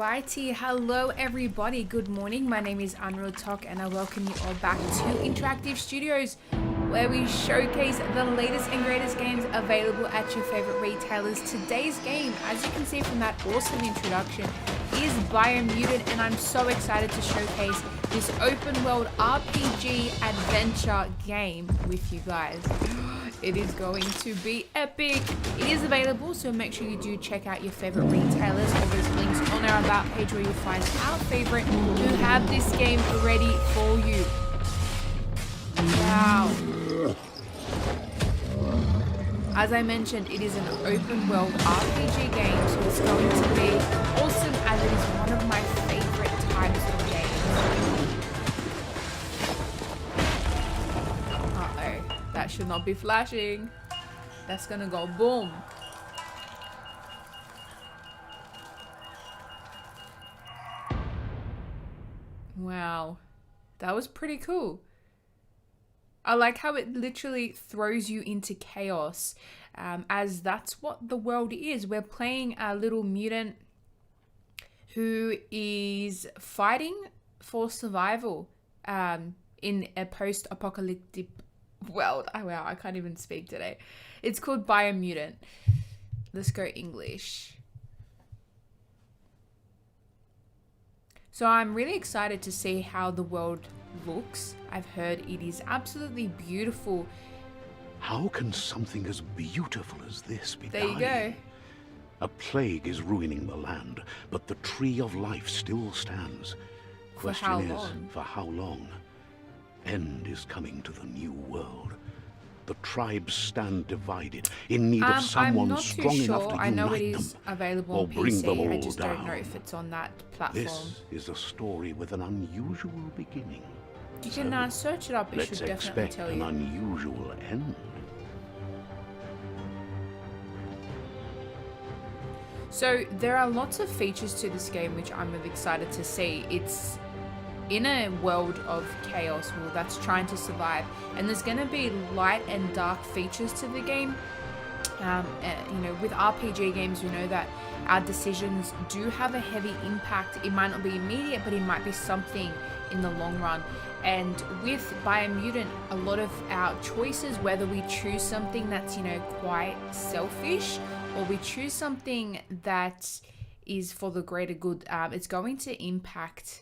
Alrighty, hello everybody, good morning. My name is Unreal Talk and I welcome you all back to Interactive Studios, where we showcase the latest and greatest games available at your favorite retailers. Today's game, as you can see from that awesome introduction, is Biomutant, and I'm so excited to showcase this open world RPG adventure game with you guys. It is going to be epic. It is available, so make sure you do check out your favorite retailers. All those links on our about page where you'll find our favorite who have this game ready for you. Wow. As I mentioned, it is an open world RPG game, so it's going to be awesome as it is one of my favorite types of games. Uh-oh, that should not be flashing. That's gonna go boom. Wow, that was pretty cool. I like how it literally throws you into chaos, as that's what the world is. We're playing a little mutant who is fighting for survival in a post-apocalyptic world. Oh, wow, I can't even speak today. It's called Biomutant. Let's go English. So I'm really excited to see how the world looks. I've heard it is absolutely beautiful. How can something as beautiful as this be There you dying? go. A plague is ruining the land, but the tree of life still stands. For how Question is, long? for how long? End is coming to the new world. The tribes stand divided, in need of I'm someone not strong too enough sure. to I know it unite is them. available or on bring them PC. I all just don't know down. if it's on that platform. This is a story with an unusual beginning. You can search it up. It Let's should definitely expect tell an you. unusual end. So there are lots of features to this game which I'm really excited to see. It's in a world of chaos, well, that's trying to survive, and there's going to be light and dark features to the game. You know, with RPG games, we know that our decisions do have a heavy impact. It might not be immediate, but it might be something in the long run. And with Biomutant, a lot of our choices, whether we choose something that's, you know, quite selfish, or we choose something that is for the greater good, it's going to impact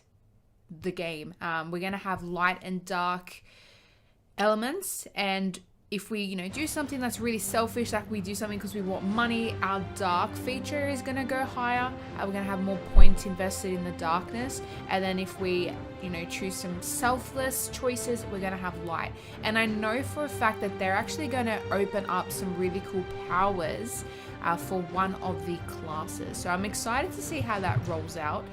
the game. We're going to have light and dark elements, and if we, you know, do something that's really selfish, like we do something because we want money, our dark feature is going to go higher. We're going to have more points invested in the darkness. And then if we, you know, choose some selfless choices, we're going to have light. And I know for a fact that they're actually going to open up some really cool powers for one of the classes. So I'm excited to see how that rolls out.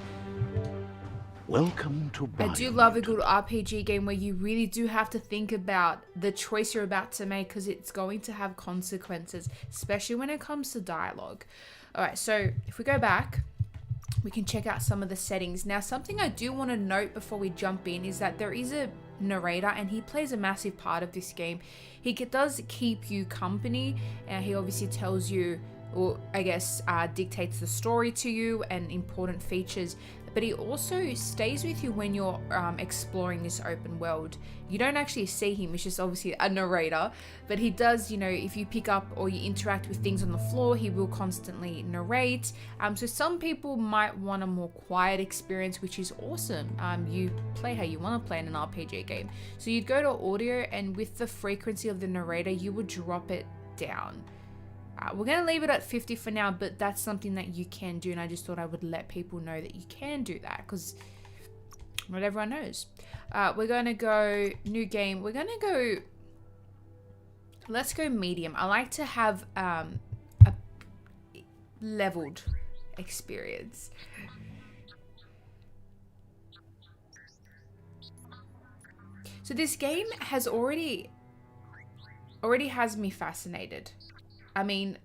Welcome to Biomutant. I do love a good RPG game where you really do have to think about the choice you're about to make, because it's going to have consequences, especially when it comes to dialogue. All right, so if we go back, we can check out some of the settings. Now, something I do want to note before we jump in is that there is a narrator, and he plays a massive part of this game. He does keep you company, and he obviously tells you, or I guess dictates the story to you and important features, but he also stays with you when you're exploring this open world. You don't actually see him, it's just obviously a narrator, but he does, you know, if you pick up or you interact with things on the floor, he will constantly narrate. So some people might want a more quiet experience, which is awesome. You play how you want to play in an RPG game. So you'd go to audio, and with the frequency of the narrator, you would drop it down. We're going to leave it at 50 for now, but that's something that you can do, and I just thought I would let people know that you can do that, because not everyone knows. We're going to go new game. We're going to go, let's go medium. I like to have a leveled experience. So this game has already has me fascinated. I mean,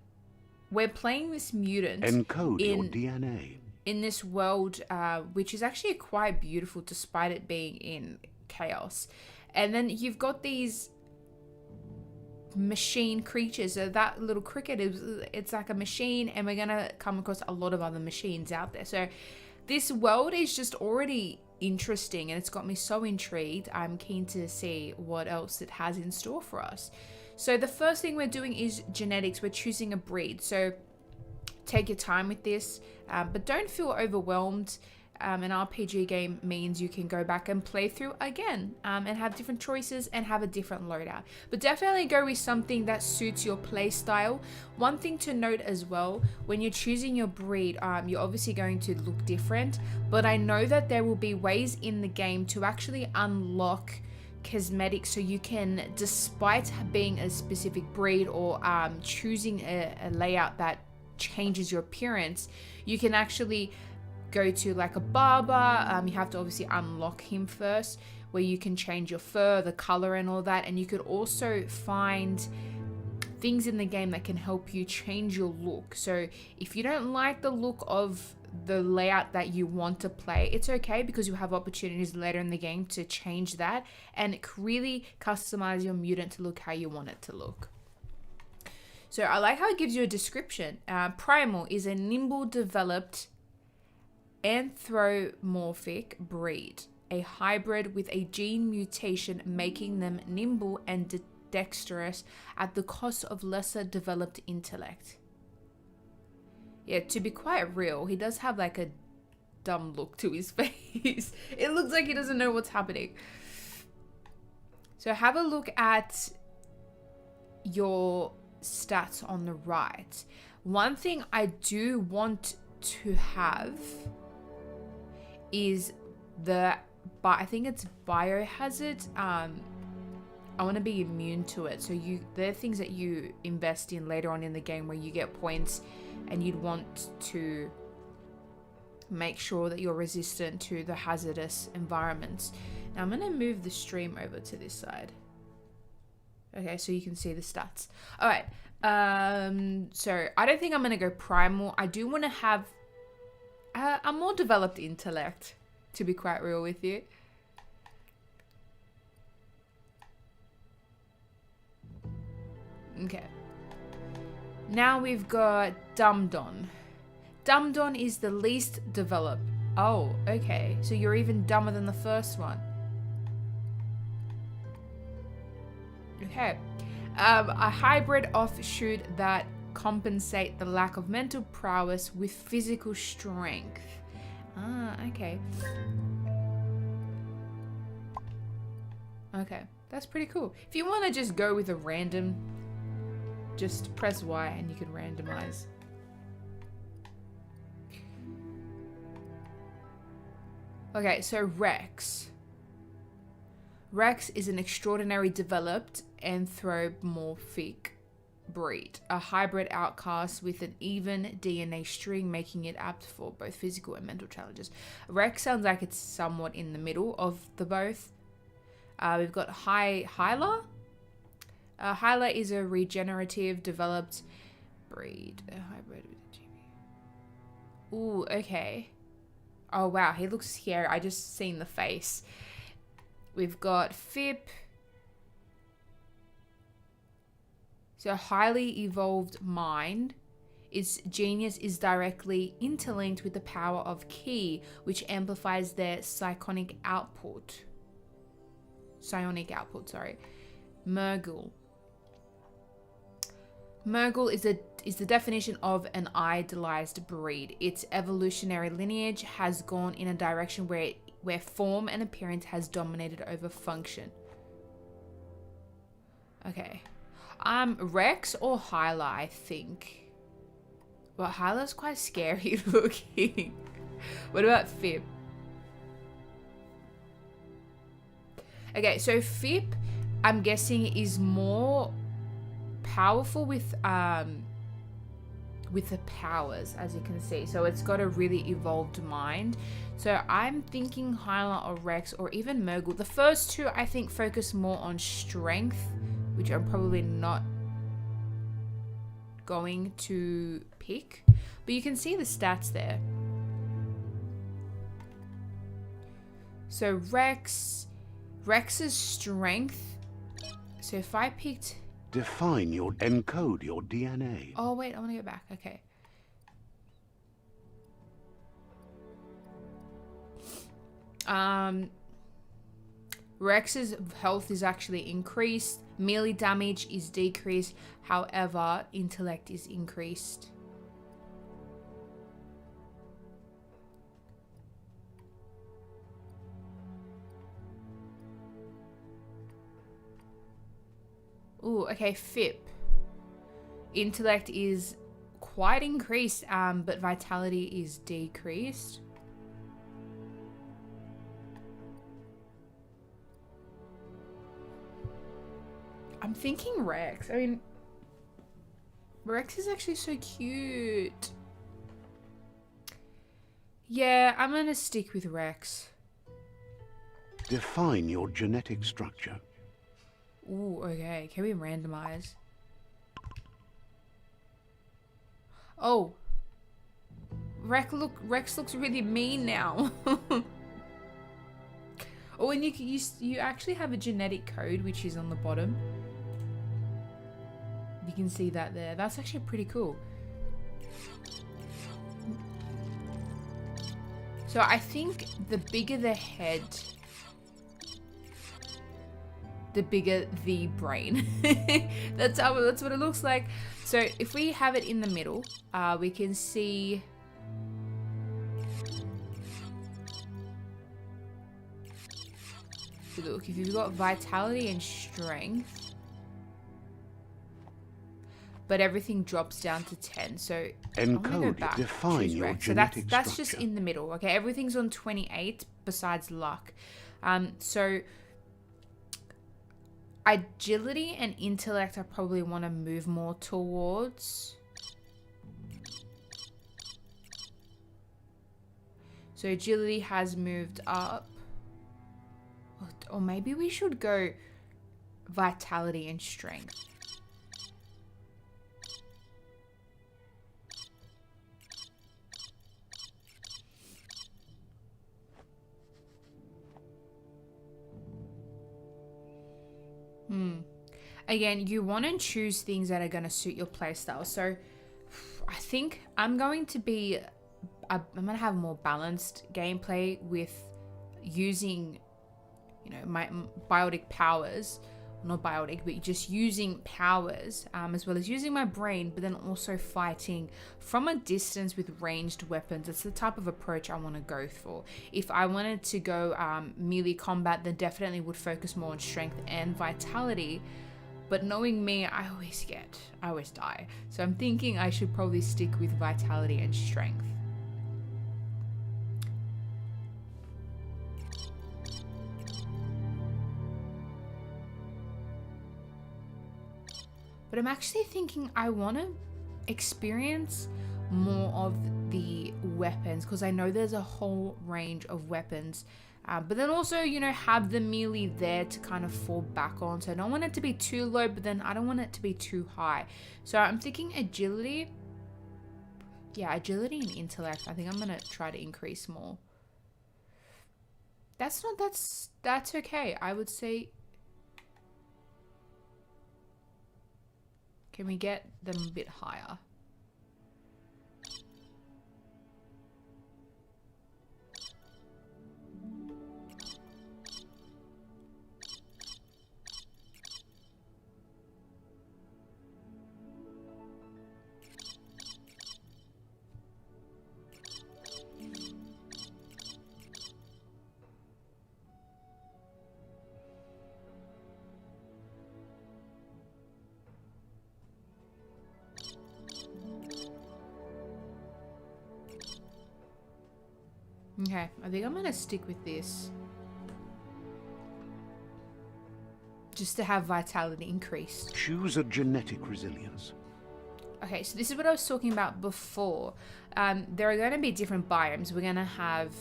we're playing this mutant Encode your DNA. in this world, which is actually quite beautiful despite it being in chaos. And then you've got these machine creatures. So that little cricket it's like a machine, and we're gonna come across a lot of other machines out there. So this world is just already interesting and it's got me so intrigued. I'm keen to see what else it has in store for us. So the first thing we're doing is genetics. We're choosing a breed. So take your time with this, but don't feel overwhelmed. An RPG game means you can go back and play through again and have different choices and have a different loadout. But definitely go with something that suits your play style. One thing to note as well, when you're choosing your breed, you're obviously going to look different, but I know that there will be ways in the game to actually unlock cosmetics so you can, despite being a specific breed or choosing a layout that changes your appearance, you can actually go to like a barber. You have to obviously unlock him first, where you can change your fur, the color and all that. And you could also find things in the game that can help you change your look. So if you don't like the look of the layout that you want to play, it's okay, because you have opportunities later in the game to change that and really customize your mutant to look how you want it to look. So I like how it gives you a description. Primal is a nimble, developed anthropomorphic breed, a hybrid with a gene mutation making them nimble and dexterous at the cost of lesser developed intellect. Yeah, to be quite real, he does have like a dumb look to his face. It looks like he doesn't know what's happening. So have a look at your stats on the right. One thing I do want to have is I think it's biohazard. I want to be immune to it. So there are things that you invest in later on in the game where you get points, and you'd want to make sure that you're resistant to the hazardous environments. Now I'm going to move the stream over to this side. Okay, so you can see the stats. All right. So I don't think I'm going to go primal. I do want to have a more developed intellect, to be quite real with you. Okay. Now we've got Dumdon. Dumdon is the least developed. Oh, okay. So you're even dumber than the first one. Okay. A hybrid offshoot that compensate the lack of mental prowess with physical strength. Ah, okay. Okay, that's pretty cool. If you want to just go with a random, just press Y and you can randomize. Okay, so Rex. Rex is an extraordinary developed anthropomorphic breed, a hybrid outcast with an even DNA string, making it apt for both physical and mental challenges. Rex sounds like it's somewhat in the middle of the both. We've got Hyla. Hyla is a regenerative developed breed, a hybrid with a GB. Ooh, okay. Oh wow, he looks scary. I just seen the face. We've got Fip. So highly evolved mind. Its genius is directly interlinked with the power of Ki, which amplifies their psionic output. Murgle. Murgle is the definition of an idealized breed. Its evolutionary lineage has gone in a direction where form and appearance has dominated over function. Okay. Rex or Hyla, I think. Well, Hyla's quite scary looking. What about Fip? Okay, so Fip, I'm guessing, is more powerful with the powers, as you can see. So it's got a really evolved mind. So I'm thinking Hyla or Rex or even Murgle. The first two, I think, focus more on strength, which I'm probably not going to pick. But you can see the stats there. So Rex's strength. So if I picked... encode your DNA. Oh, wait, I want to go back. Okay. Rex's health is actually increased. Melee damage is decreased. However, intellect is increased. Ooh, okay, FIP. Intellect is quite increased, but vitality is decreased. I'm thinking Rex. I mean, Rex is actually so cute. Yeah, I'm gonna stick with Rex. Define your genetic structure. Ooh, okay. Can we randomize? Oh. Rex looks really mean now. Oh, and you actually have a genetic code, which is on the bottom. You can see that there. That's actually pretty cool. So I think the bigger the head, the bigger the brain. That's what it looks like. So if we have it in the middle, we can see. Look, if you've got vitality and strength, but everything drops down to 10. So encode, define your genetic structure. That's just in the middle. Okay, everything's on 28 besides luck. So agility and intellect I probably want to move more towards. So agility has moved up. Or maybe we should go vitality and strength. Again, you want to choose things that are going to suit your playstyle. So I think I'm going to have more balanced gameplay with using, you know, my biotic powers, not biotic, but just using powers, as well as using my brain, but then also fighting from a distance with ranged weapons. It's the type of approach I want to go for. If I wanted to go melee combat, then definitely would focus more on strength and vitality. But knowing me, I always die. So I'm thinking I should probably stick with vitality and strength. But I'm actually thinking I want to experience more of the weapons, because I know there's a whole range of weapons. But then also, you know, have the melee there to kind of fall back on. So I don't want it to be too low, but then I don't want it to be too high. So I'm thinking agility. Yeah, agility and intellect. I think I'm going to try to increase more. That's okay. I would say... Can we get them a bit higher? Okay, I think I'm gonna stick with this. Just to have vitality increased. Choose a genetic resilience. Okay, so this is what I was talking about before. There are going to be different biomes. We're going to have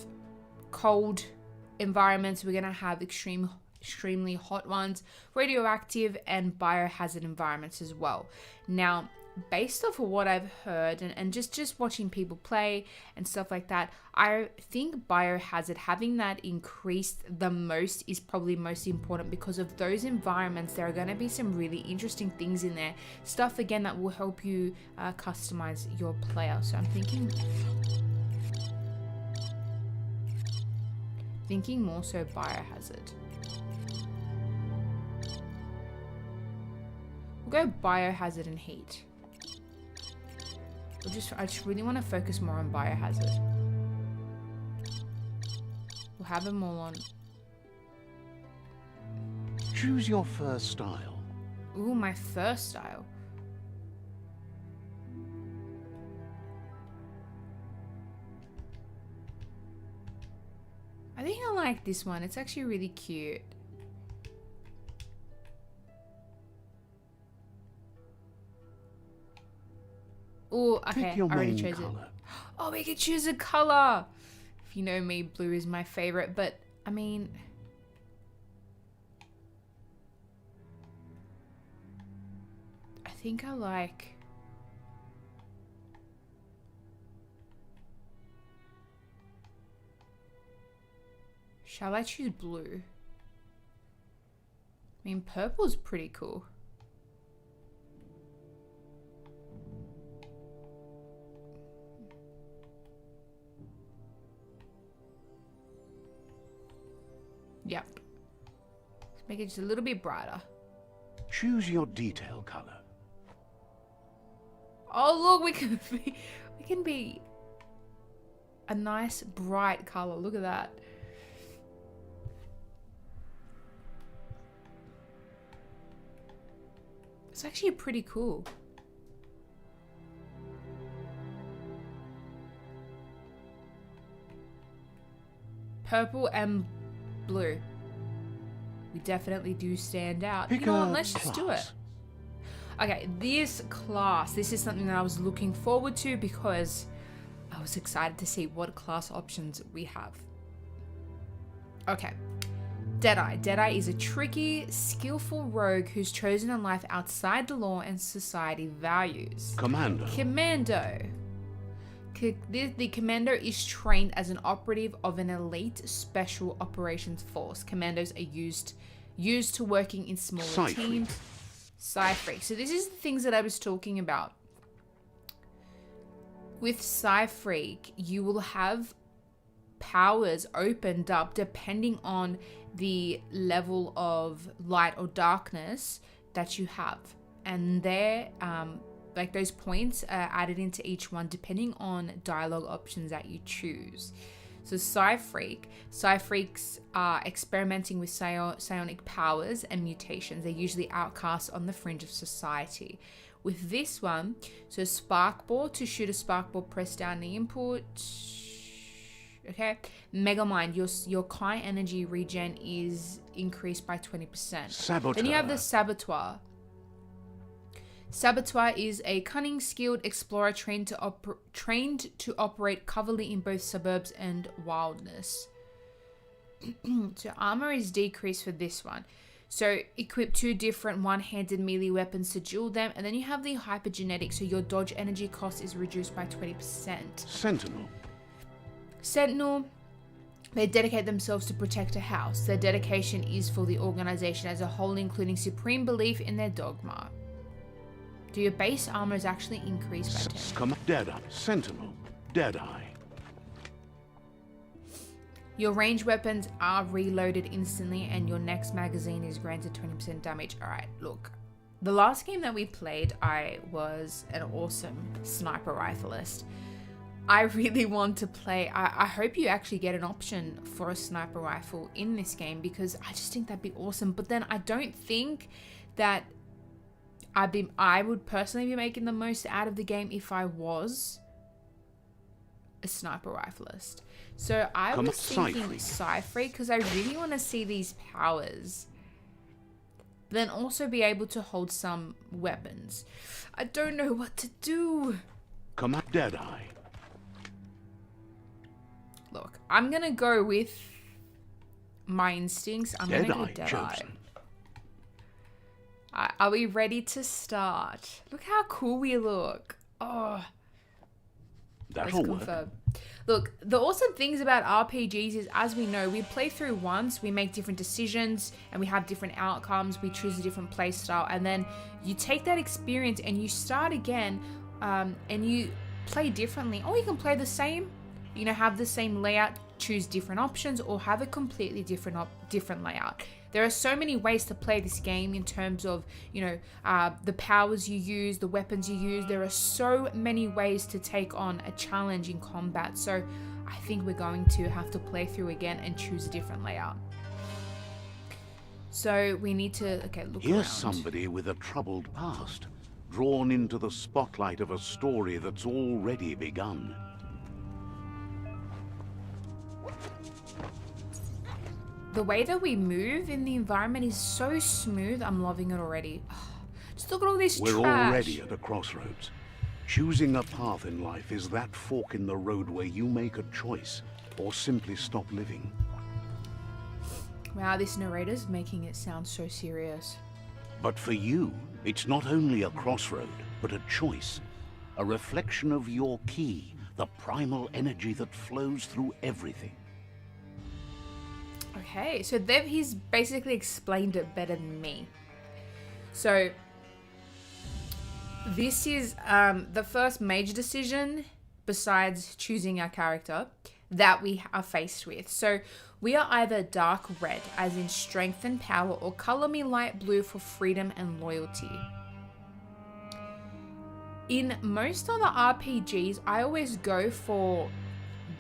cold environments. We're going to have extremely hot ones, radioactive, and biohazard environments as well. Now, based off of what I've heard and just watching people play and stuff like that, I think biohazard, having that increased the most, is probably most important, because of those environments. There are going to be some really interesting things in there, stuff again that will help you customize your player. So I'm thinking Thinking more so Biohazard. We'll go Biohazard and Heat. I just really want to focus more on Biohazard. We'll have them all on. Choose your first style. Ooh, my first style. I think I like this one. It's actually really cute. Oh, okay. I already chose it. Oh, we could choose a color. If you know me, blue is my favorite, but I mean, I think I like. Shall I choose blue? I mean, purple's pretty cool. Yep. Let's make it just a little bit brighter. Choose your detail color. Oh look, we can be a nice bright color. Look at that. It's actually pretty cool. Purple and blue. We definitely do stand out. You know what? Let's just do it. Okay, this class. This is something that I was looking forward to because I was excited to see what class options we have. Okay. Deadeye. Deadeye is a tricky, skillful rogue who's chosen a life outside the law and society values. Commando. Commando. The commando is trained as an operative of an elite special operations force. Commandos are used to working in smaller teams. Psy-Freak. So this is the things that I was talking about. With Psy-Freak, you will have powers opened up depending on the level of light or darkness that you have. And they're like those points are added into each one depending on dialogue options that you choose. So Psy-Freaks are experimenting with psionic powers and mutations. They're usually outcasts on the fringe of society. With this one, so Sparkball, to shoot a Sparkball, press down the input. Okay. Megamind, your Kai energy regen is increased by 20%. Saboteur. Then you have the Saboteur. Saboteur is a cunning, skilled explorer trained to operate covertly in both suburbs and wildness. So armor is decreased for this one. So equip 2 different one-handed melee weapons to duel them, and then you have the hypergenetic. So your dodge energy cost is reduced by 20%. Sentinel. They dedicate themselves to protect a house. Their dedication is for the organization as a whole, including supreme belief in their dogma. So your base armor is actually increased by 10. Deadeye. Sentinel. Deadeye. Your ranged weapons are reloaded instantly, and your next magazine is granted 20% damage. Alright, look. The last game that we played, I was an awesome sniper rifleist. I really want to play. I hope you actually get an option for a sniper rifle in this game, because I just think that'd be awesome. But then I don't think that I would personally be making the most out of the game if I was a sniper rifleist. So I was thinking Psy-Freak, because I really want to see these powers. But then also be able to hold some weapons. I don't know what to do. Come on, Deadeye. Look, I'm going to go with my instincts. I'm going to go Deadeye. Are we ready to start? Look how cool we look. Oh, that'll work. Look, the awesome things about RPGs is, as we know, we play through once, we make different decisions, and we have different outcomes. We choose a different play style, and then you take that experience and you start again, and you play differently. Or you can play the same you know, have the same layout, choose different options, or have a completely different layout. There are so many ways to play this game in terms of, you know, the powers you use, the weapons you use. There are so many ways to take on a challenge in combat. So I think we're going to have to play through again and choose a different layout. So we need to, okay, look around. Here's somebody with a troubled past, drawn into the spotlight of a story that's already begun. The way that we move in the environment is so smooth. I'm loving it already. Just look at all this trash. We're already at a crossroads. Choosing a path in life is that fork in the road where you make a choice or simply stop living. Wow, this narrator's making it sound so serious. But for you, it's not only a crossroad, but a choice. A reflection of your key, the primal energy that flows through everything. Okay, so he's basically explained it better than me. So this is the first major decision, besides choosing our character, that we are faced with. So we are either dark red, as in strength and power, or color me light blue for freedom and loyalty. In most other RPGs, I always go for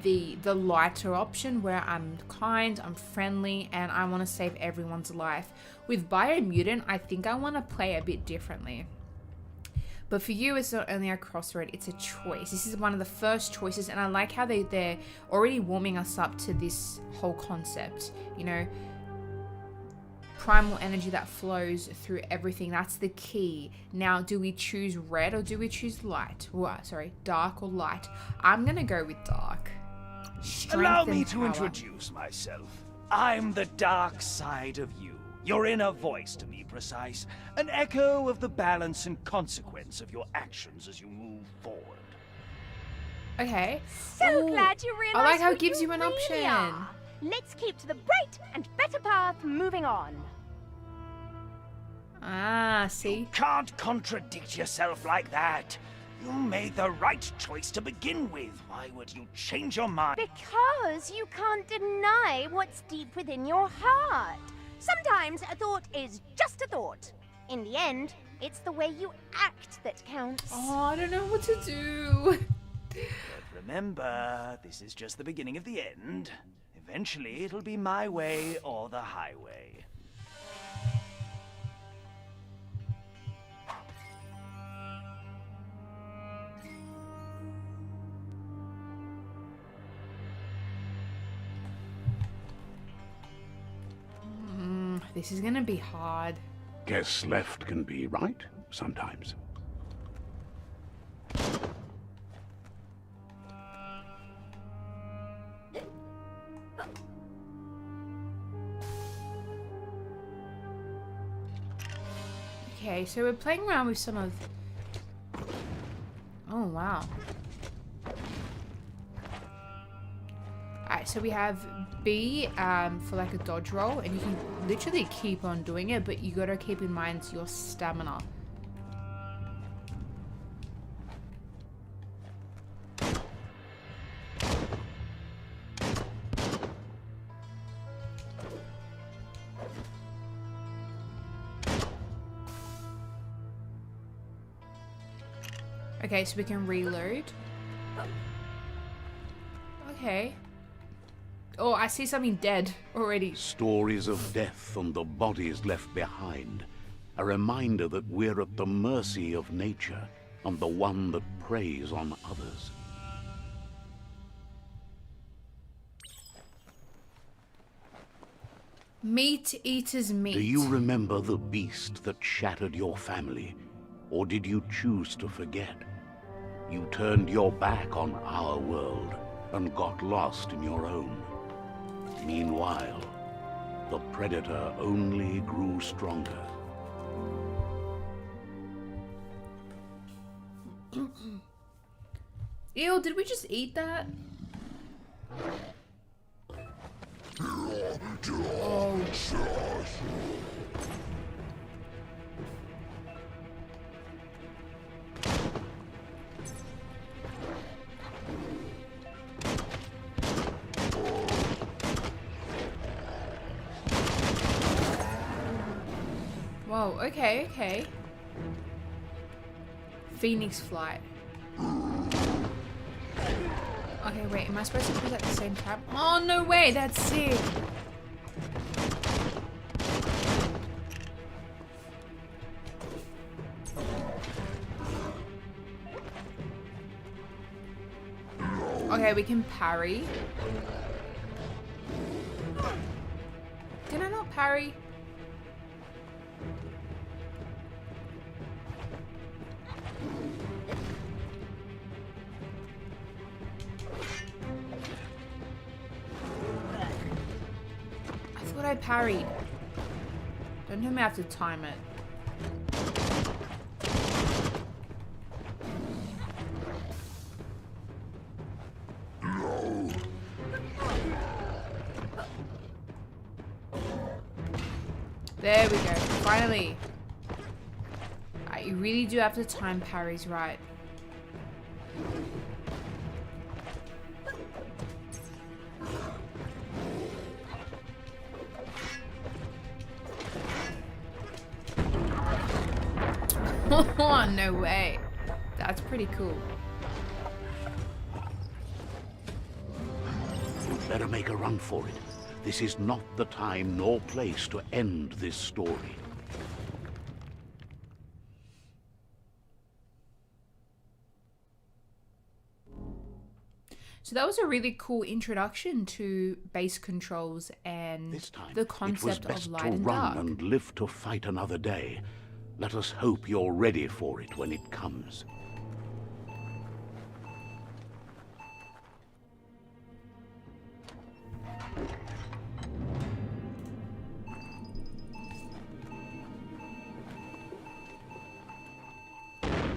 the lighter option, where I'm kind, I'm friendly, and I want to save everyone's life. With Biomutant, I think I want to play a bit differently. But for you, it's not only a crossroad, it's a choice. This is one of the first choices, and I like how they're already warming us up to this whole concept. You know, primal energy that flows through everything. That's the key. Now, do we choose red or do we choose light? Dark or light? I'm going to go with dark. Allow me to introduce myself. I'm the dark side of you. Your inner voice, to be precise. An echo of the balance and consequence of your actions as you move forward. Okay. So glad you realized. I like how it what gives you an really option. are. Let's keep to the bright and better path moving on. Ah, see? You can't contradict yourself like that. You made the right choice to begin with. Why would you change your mind? Because you can't deny what's deep within your heart. Sometimes a thought is just a thought. In the end, it's the way you act that counts. Oh, I don't know what to do. But remember, this is just the beginning of the end. Eventually, it'll be my way or the highway. This is gonna be hard. Guess left can be right sometimes. Okay, so we're playing around with some of... Oh, wow. Alright, so we have B for like a dodge roll, and you can literally keep on doing it, but you gotta keep in mind your stamina. Okay, so we can reload. Okay. Oh, I see something dead already. Stories of death and the bodies left behind. A reminder that we're at the mercy of nature and the one that preys on others. Meat eaters meat. Do you remember the beast that shattered your family? Or did you choose to forget? You turned your back on our world and got lost in your own. Meanwhile, the predator only grew stronger. Ew, did we just eat that? Oh. Whoa, okay, okay. Phoenix flight. Okay, wait, am I supposed to do that at the same time? Oh, no way, that's sick. Okay, we can parry. Did I not parry? I thought I parried. Don't tell me I have to time it. There we go. Finally. You really do have to time parries right. Oh, no way. That's pretty cool. You'd better make a run for it. This is not the time nor place to end this story. So that was a really cool introduction to base controls and This time, the it was concept best of light to and run dark. and live to fight another day. Let us hope you're ready for it when it comes.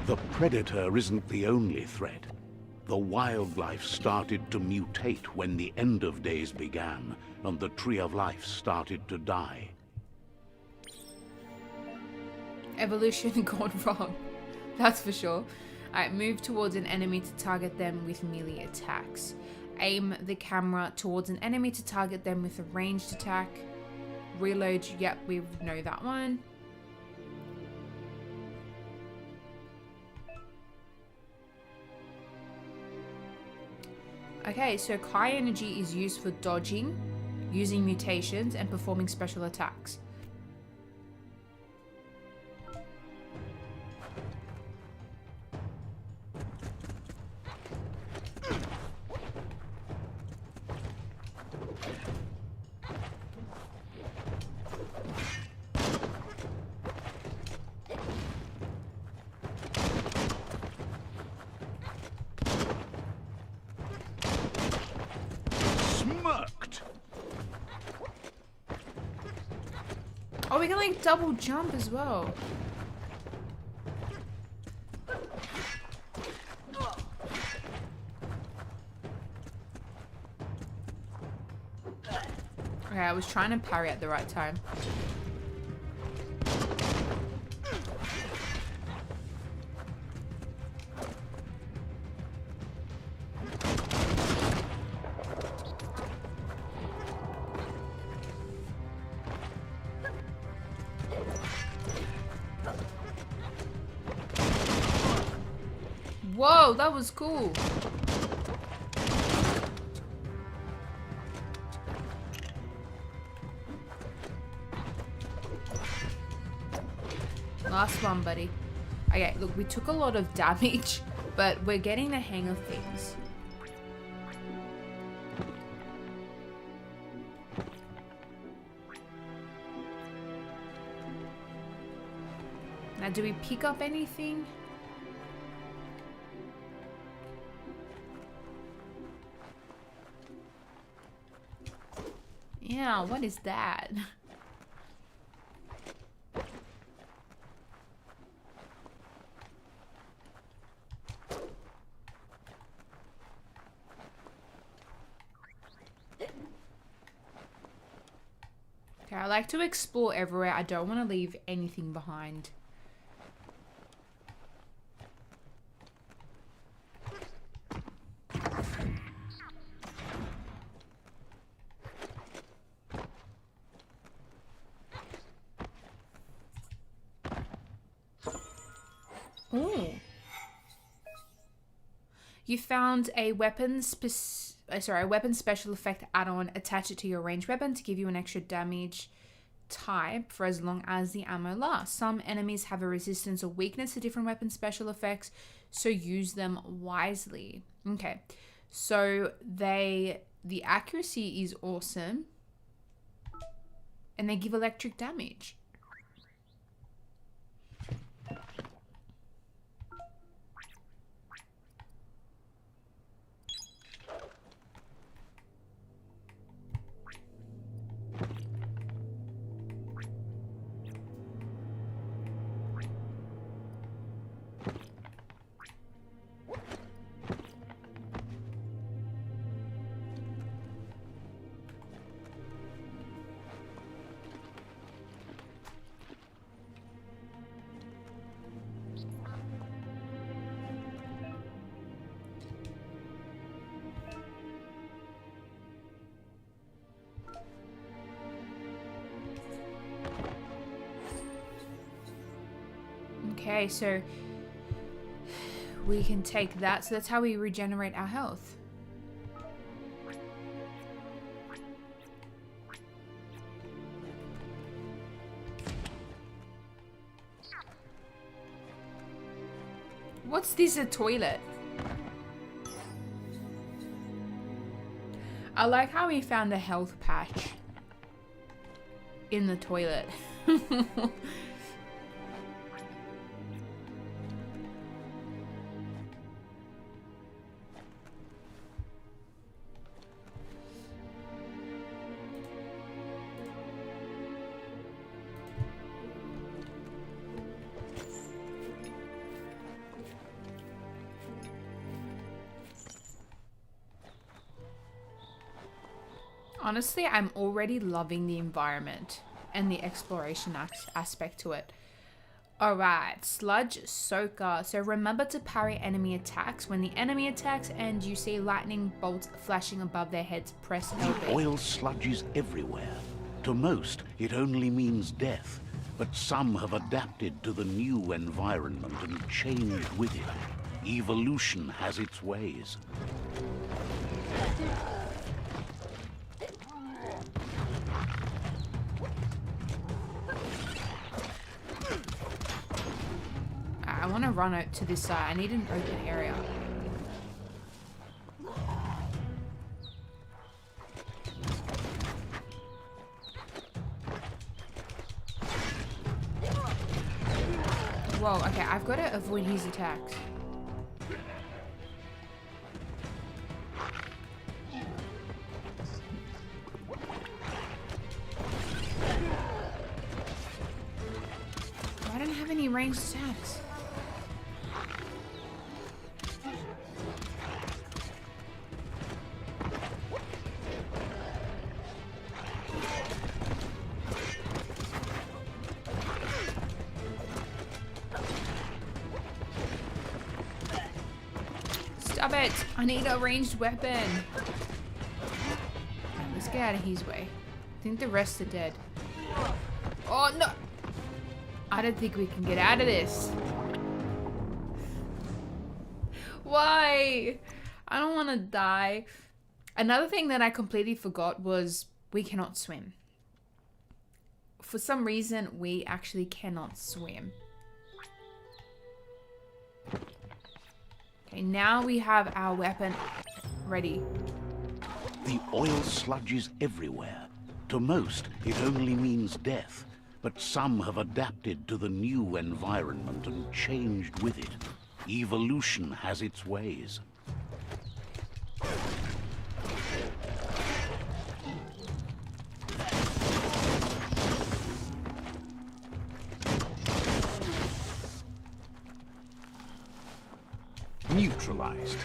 The Predator isn't the only threat. The wildlife started to mutate when the end of days began, and the Tree of Life started to die. Evolution gone wrong. That's for sure. Alright, move towards an enemy to target them with melee attacks. Aim the camera towards an enemy to target them with a ranged attack. Reload, yep, we know that one. Okay, so Kai energy is used for dodging, using mutations, and performing special attacks. Smirked! Oh, we can like double jump as well. Okay, I was trying to parry at the right time. Whoa, that was cool. Last one, buddy. Okay, look, we took a lot of damage, but we're getting the hang of things. Now, do we pick up anything? Yeah, what is that? Okay, I like to explore everywhere. I don't want to leave anything behind. Ooh. You found a weapon special effect add-on. Attach it to your ranged weapon to give you an extra damage type for as long as the ammo lasts. Some enemies have a resistance or weakness to different weapon special effects, so use them wisely. Okay, so the accuracy is awesome, and they give electric damage. Okay, so we can take that. So that's how we regenerate our health. What's this, a toilet? I like how we found a health patch in the toilet. Honestly, I'm already loving the environment and the exploration aspect to it. Alright, Sludge Soaker. So remember to parry enemy attacks. When the enemy attacks and you see lightning bolts flashing above their heads, press LB. The oil sludges everywhere. To most, it only means death, but some have adapted to the new environment and changed with it. Evolution has its ways. I want to run out to this side. I need an open area. Whoa, okay, I've got to avoid his attacks. I don't have any ranged attacks. Stop it! I need a ranged weapon. Right, let's get out of his way. I think the rest are dead. Oh no! I don't think we can get out of this. Why? I don't want to die. Another thing that I completely forgot was we cannot swim. For some reason, we actually cannot swim. Okay, now we have our weapon ready. The oil sludges everywhere. To most, it only means death, but some have adapted to the new environment and changed with it. Evolution has its ways. Neutralized.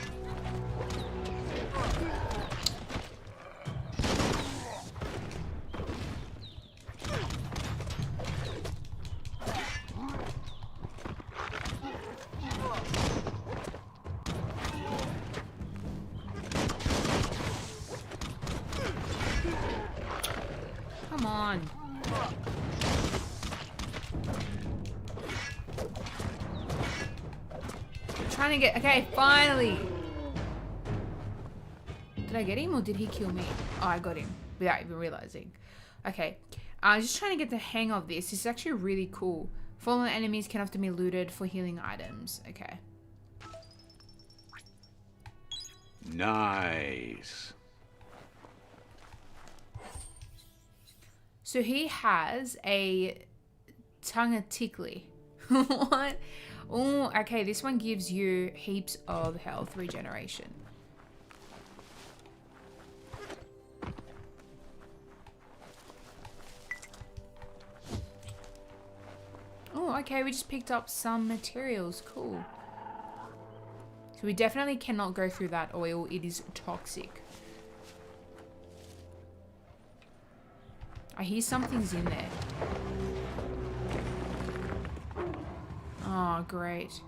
Come on. trying to get... Okay, finally. Did I get him or did he kill me? Oh, I got him without even realizing. Okay. I'm just trying to get the hang of this. This is actually really cool. Fallen enemies can often be looted for healing items. Okay. Nice. So he has a tongue tickly. What? Oh, okay. This one gives you heaps of health regeneration. Oh, okay. We just picked up some materials. Cool. So we definitely cannot go through that oil. It is toxic. I hear something's in there. Oh, great.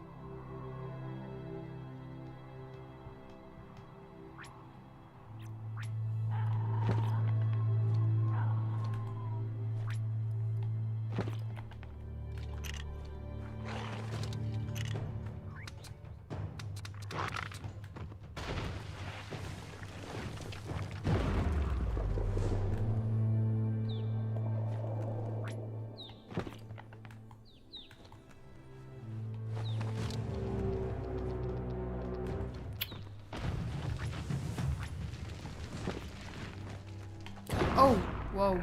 Oh, whoa.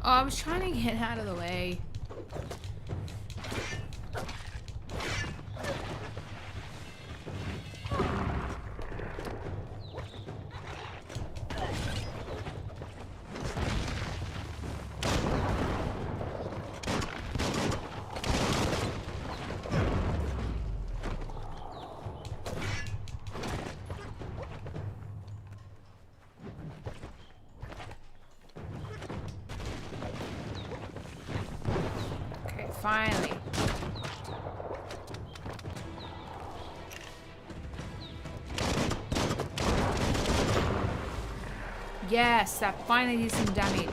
Oh, I was trying to get out of the way. Finally. Yes, that finally did some damage.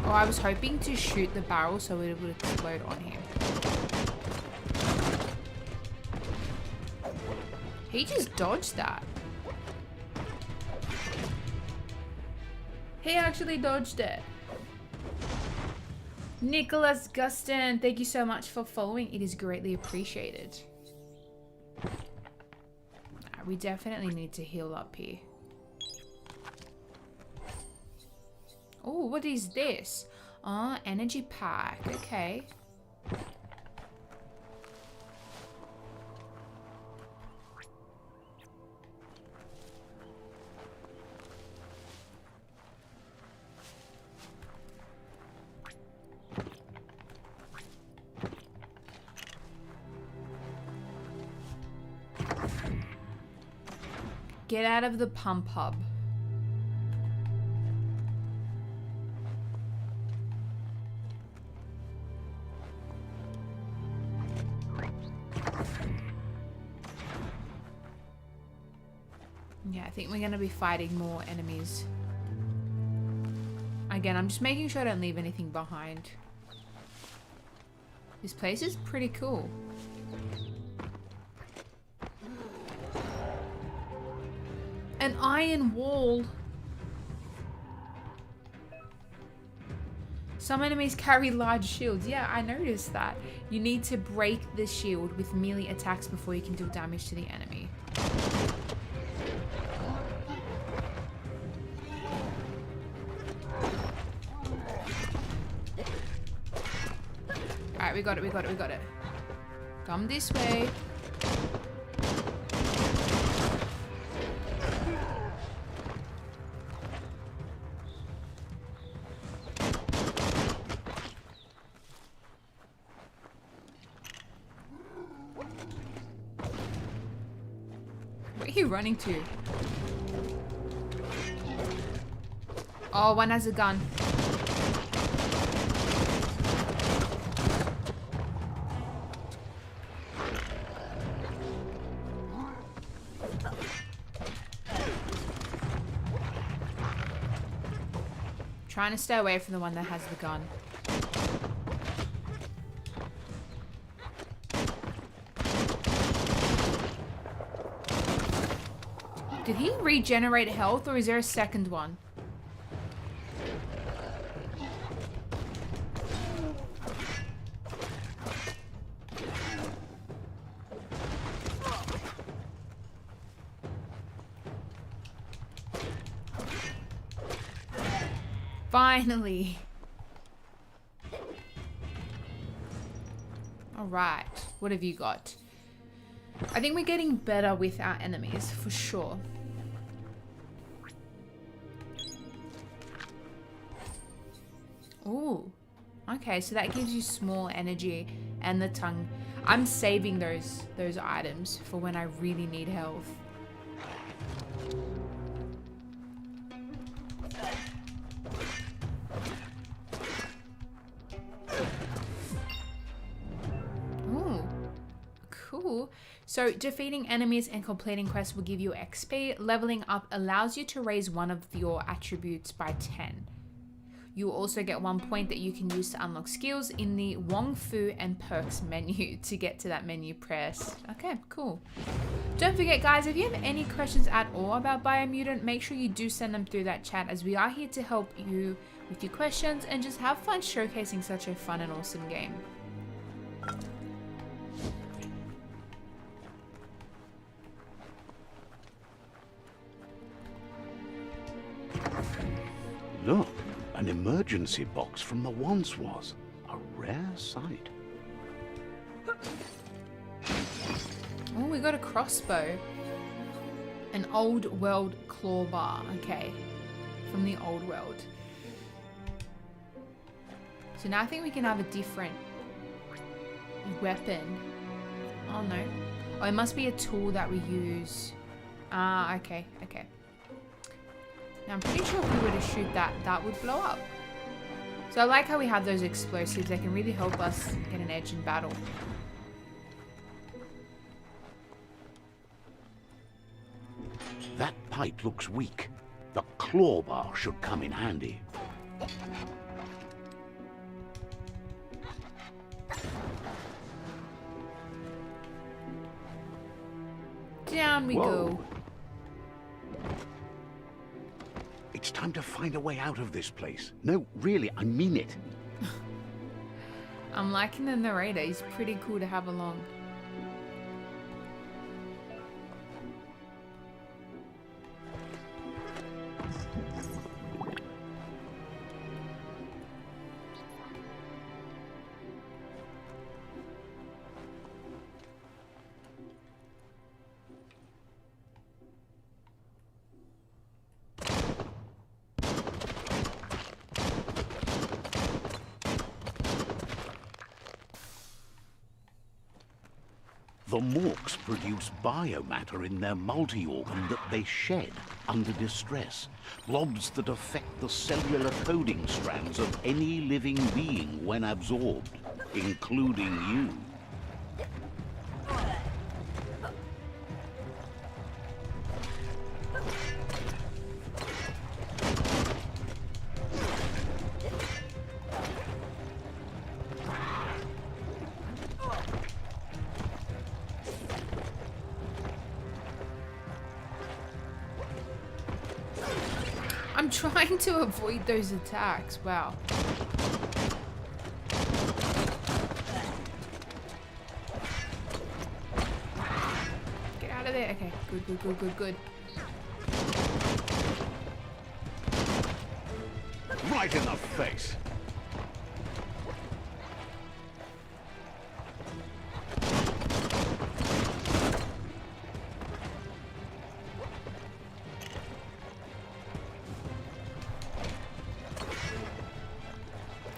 Oh, I was hoping to shoot the barrel so it would explode on him. He just dodged that. He actually dodged it. Nicholas Gustin, thank you so much for following. It is greatly appreciated. We definitely need to heal up here. Oh, what is this? Oh, energy pack. Okay. Get out of the pump hub. Yeah, I think we're going to be fighting more enemies. Again, I'm just making sure I don't leave anything behind. This place is pretty cool. An iron wall. Some enemies carry large shields. Yeah, I noticed that. You need to break the shield with melee attacks before you can deal damage to the enemy. Alright, we got it, we got it, we got it. Come this way. you running to? Oh, one has a gun. Trying to stay away from the one that has the gun. Did he regenerate health, or is there a second one? Finally. All right. What have you got? I think we're getting better with our enemies, for sure. Ooh. Okay, so that gives you small energy and the tongue. I'm saving those items for when I really need health. So defeating enemies and completing quests will give you XP. Leveling up allows you to raise one of your attributes by 10. You will also get 1 point that you can use to unlock skills in the Wong Fu and Perks menu. To get to that menu, press. Okay, cool. Don't forget, guys, if you have any questions at all about Biomutant, make sure you do send them through that chat, as we are here to help you with your questions and just have fun showcasing such a fun and awesome game. Look, an emergency box from the once was. A rare sight. Oh, we got a crossbow. An old world claw bar. Okay. From the old world. So now I think we can have a different weapon. Oh no. Oh, it must be a tool that we use. Ah, okay, okay. Now I'm pretty sure if we were to shoot that, that would blow up. So I like how we have those explosives. They can really help us get an edge in battle. That pipe looks weak. The claw bar should come in handy. Down we go. It's time to find a way out of this place. No, really, I mean it. I'm liking the narrator. He's pretty cool to have along. The Morks produce biomatter in their multi-organ that they shed under distress. Blobs that affect the cellular coding strands of any living being when absorbed, including you. I'm trying to avoid those attacks. Wow. Get out of there. Okay, good, good, good, good, good. Right in the face.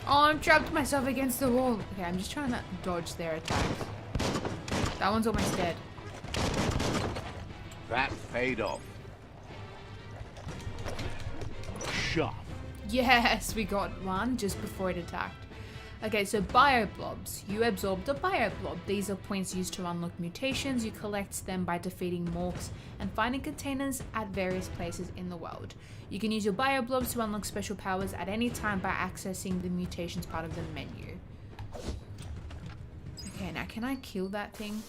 Oh, I'm trapped myself against the wall. Okay, I'm just trying to dodge their attacks. That one's almost dead. That paid off. Sharp. Yes, we got one just before it attacked. Okay, so bioblobs. You absorbed a bioblob. These are points used to unlock mutations. You collect them by defeating morphs and finding containers at various places in the world. You can use your bioblobs to unlock special powers at any time by accessing the mutations part of the menu. Okay, now can I kill that thing?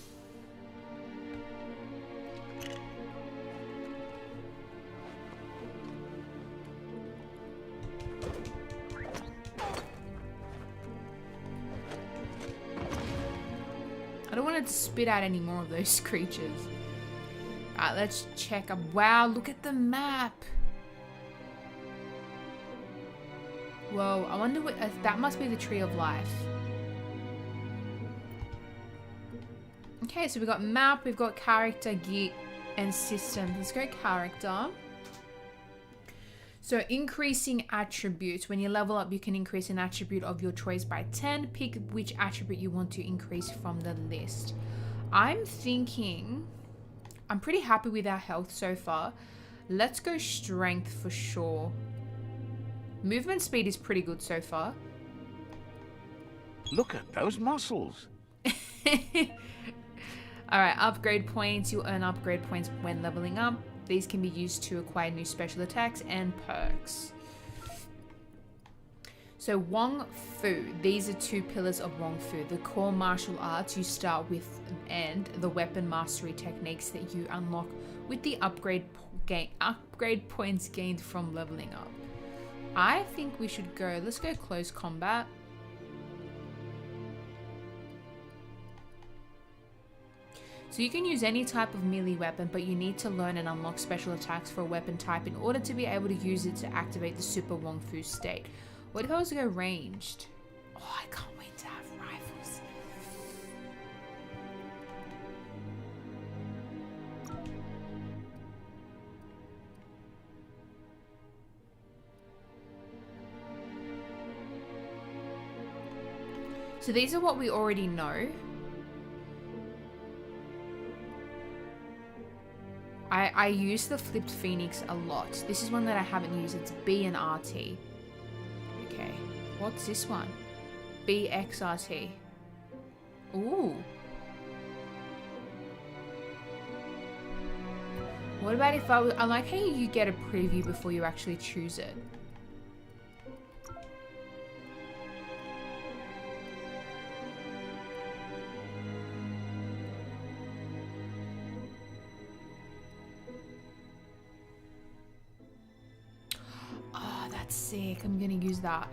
I don't want it to spit out any more of those creatures. Alright, let's check. Wow, look at the map. Whoa, I wonder what... that must be the Tree of Life. Okay, so we've got map, we've got character, gear, and system. Let's go character. So increasing attributes. When you level up, you can increase an attribute of your choice by 10. Pick which attribute you want to increase from the list. I'm thinking... I'm pretty happy with our health so far. Let's go strength for sure. Movement speed is pretty good so far. Look at those muscles. Alright, upgrade points. You'll earn upgrade points when leveling up. These can be used to acquire new special attacks and perks. So Wong Fu. These are two pillars of Wong Fu. The core martial arts you start with and the weapon mastery techniques that you unlock with the upgrade points gained from leveling up. I think we should go, let's go close combat. So you can use any type of melee weapon, but you need to learn and unlock special attacks for a weapon type in order to be able to use it to activate the Super Wong Fu state. What if I was to go ranged? Oh, I can't wait to have rifles. So these are what we already know. I use the flipped phoenix a lot. This is one that I haven't used. It's B and RT. Okay, what's this one? BXRT. Ooh. What about if I like how you get a preview before you actually choose it. Sick, I'm gonna use that.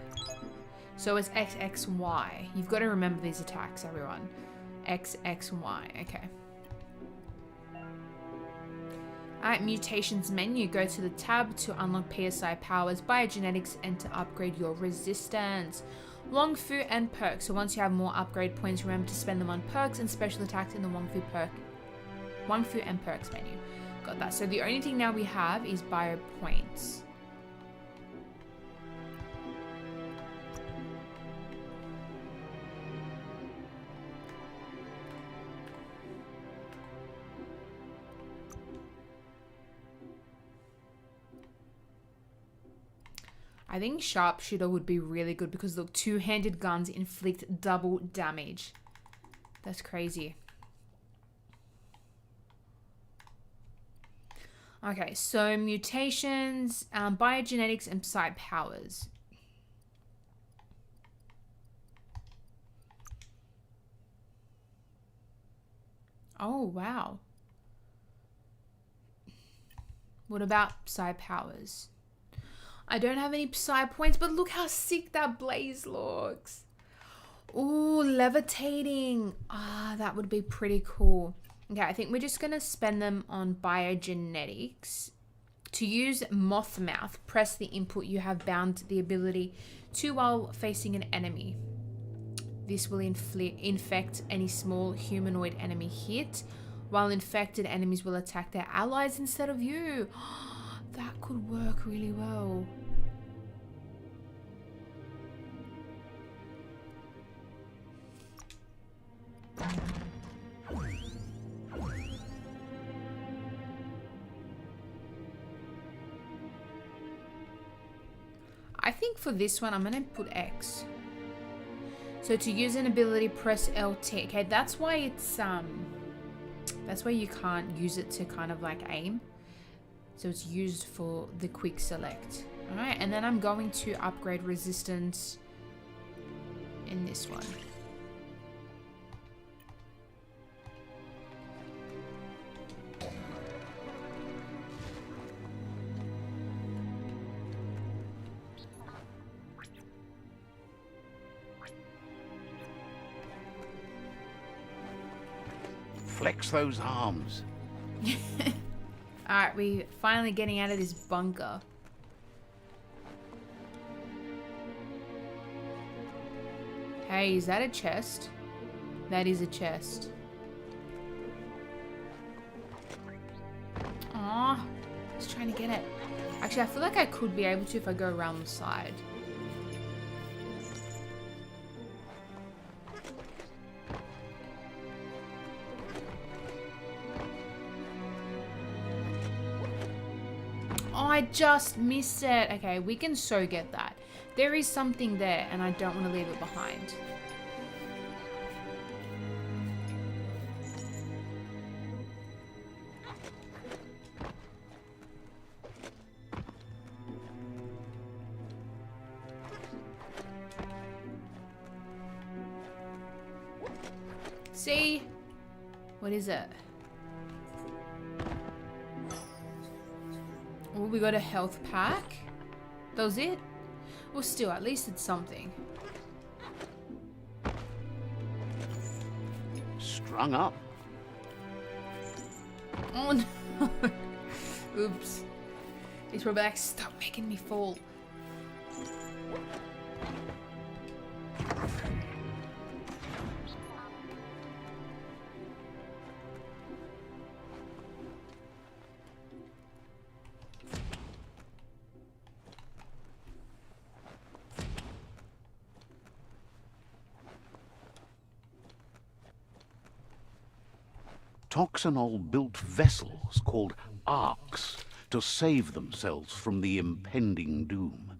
So it's XXY. You've got to remember these attacks, everyone. XXY, okay. Alright, mutations menu. Go to the tab to unlock PSI powers, biogenetics, and to upgrade your resistance. Wong Fu and perks. So once you have more upgrade points, remember to spend them on perks and special attacks in the Wong Fu and perks menu. Got that. So the only thing now we have is bio points. I think sharpshooter would be really good because look, two-handed guns inflict double damage. That's crazy. Okay, so mutations, biogenetics, and psi powers. Oh, wow. What about psi powers? I don't have any psi points, but look how sick that blaze looks. Ooh, levitating. Ah, that would be pretty cool. Okay, I think we're just going to spend them on biogenetics. To use Moth Mouth, press the input you have bound the ability to while facing an enemy. This will infect any small humanoid enemy hit, while infected enemies will attack their allies instead of you. That could work really well. think for this one, I'm going to put X. So to use an ability, press LT. Okay, that's why it's, that's why you can't use it to kind of like aim. So it's used for the quick select. All right, and then I'm going to upgrade resistance in this one. Flex those arms. Alright, we're finally getting out of this bunker. Hey, is that a chest? That is a chest. Aw, just trying to get it. Actually, I feel like I could be able to if I go around the side. Oh, I just missed it. Okay, we can so get that. There is something there, and I don't want to leave it behind. See? What is it? Oh, we got a health pack. That was it? Well, still, at least it's something. Strung up. Oh no. Oops. He's probably like, stop making me fall. Toxanol built vessels called arks to save themselves from the impending doom.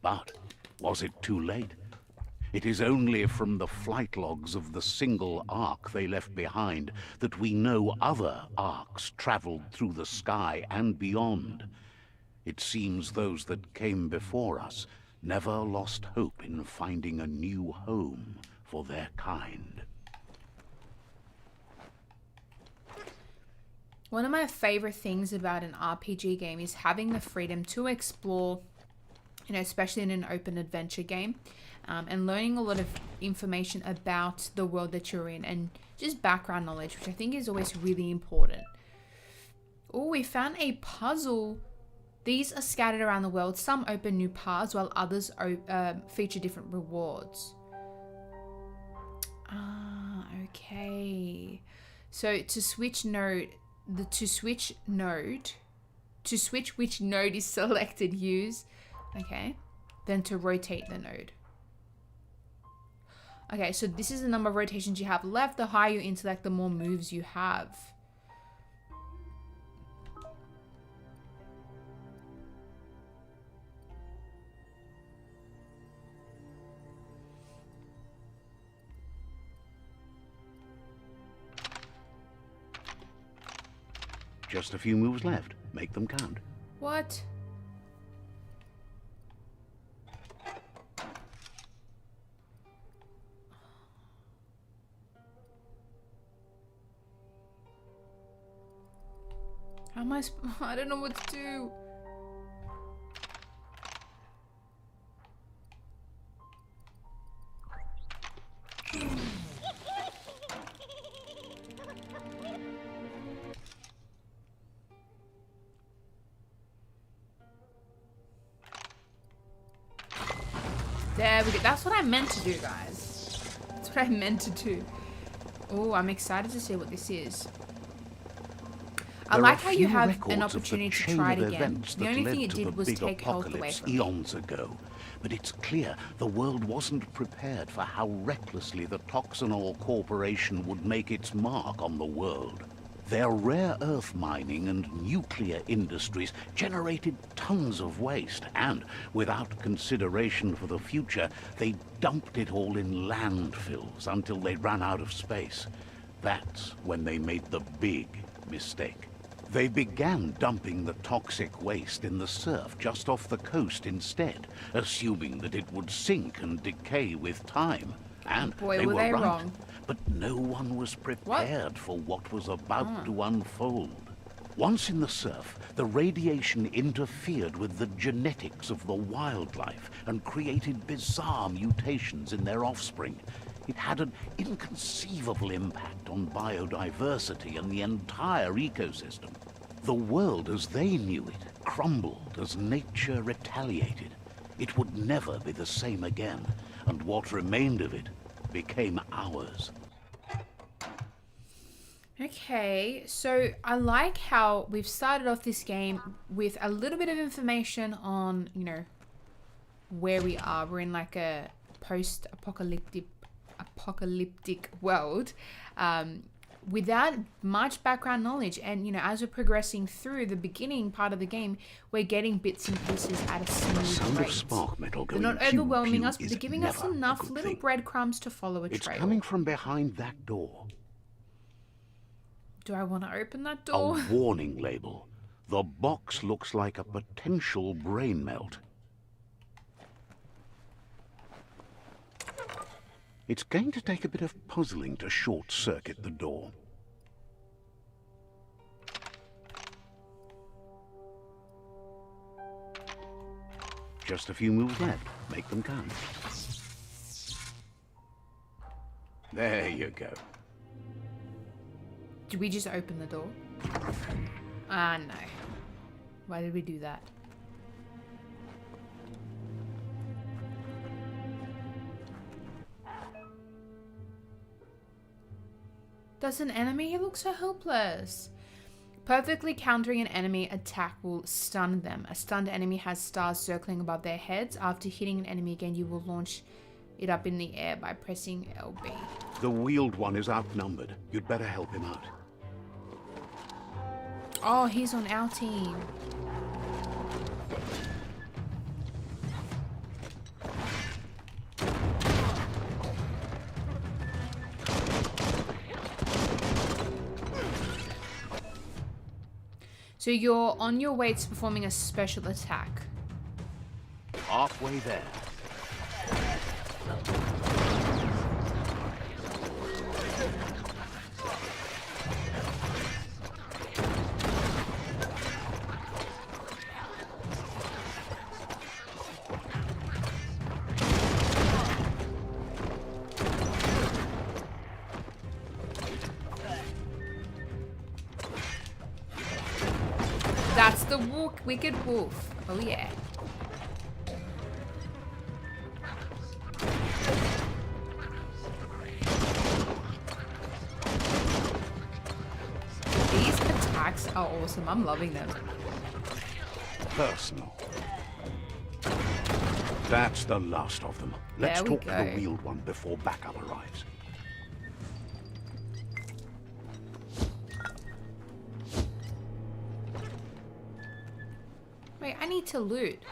But was it too late? It is only from the flight logs of the single ark they left behind that we know other arks traveled through the sky and beyond. It seems those that came before us never lost hope in finding a new home for their kind. One of my favorite things about an RPG game is having the freedom to explore, you know, especially in an open adventure game, and learning a lot of information about the world that you're in and just background knowledge, which I think is always really important. Oh, we found a puzzle. These are scattered around the world. Some open new paths while others feature different rewards. Ah, okay. So to switch which node is selected, use. Okay. Then to rotate the node. Okay, so this is the number of rotations you have left. The higher your intellect, the more moves you have. Just a few moves left. Make them count. What? How am I don't know what to do. There we go. That's what I meant to do, guys. That's what I meant to do. Oh, I'm excited to see what this is. I like how you have an opportunity to try it again. The only thing it did was take health away from me. Eons ago. But it's clear the world wasn't prepared for how recklessly the Toxanol Corporation would make its mark on the world. Their rare earth mining and nuclear industries generated tons of waste, and without consideration for the future, they dumped it all in landfills until they ran out of space. That's when they made the big mistake. They began dumping the toxic waste in the surf just off the coast instead, assuming that it would sink and decay with time. And Boy, they were were they right. wrong. But no one was prepared for what was about to unfold. Once in the surf, the radiation interfered with the genetics of the wildlife and created bizarre mutations in their offspring. It had an inconceivable impact on biodiversity and the entire ecosystem. The world as they knew it crumbled as nature retaliated. It would never be the same again, and what remained of it became ours. Okay, so I like how we've started off this game with a little bit of information on, you know, where we are. We're in like a post-apocalyptic world without much background knowledge. And, you know, as we're progressing through the beginning part of the game, we're getting bits and pieces at a smooth rate. Spark metal They're not overwhelming us, but they're giving us enough little breadcrumbs to follow a trail. It's coming from behind that door. Do I want to open that door? A warning label. The box looks like a potential brain melt. It's going to take a bit of puzzling to short-circuit the door. Just a few moves left. Make them count. There you go. Did we just open the door? Ah, no. Why did we do that? Does an enemy look so helpless? Perfectly countering an enemy attack will stun them. A stunned enemy has stars circling above their heads. After hitting an enemy again, you will launch it up in the air by pressing LB. The wheeled one is outnumbered. You'd better help him out. Oh, he's on our team. So you're on your way to performing a special attack. Halfway there. That's the wicked wolf. Oh yeah. These attacks are awesome. I'm loving them. Personal. That's the last of them. Let's talk to the wheeled one before backup arrives. Wait, I need to loot.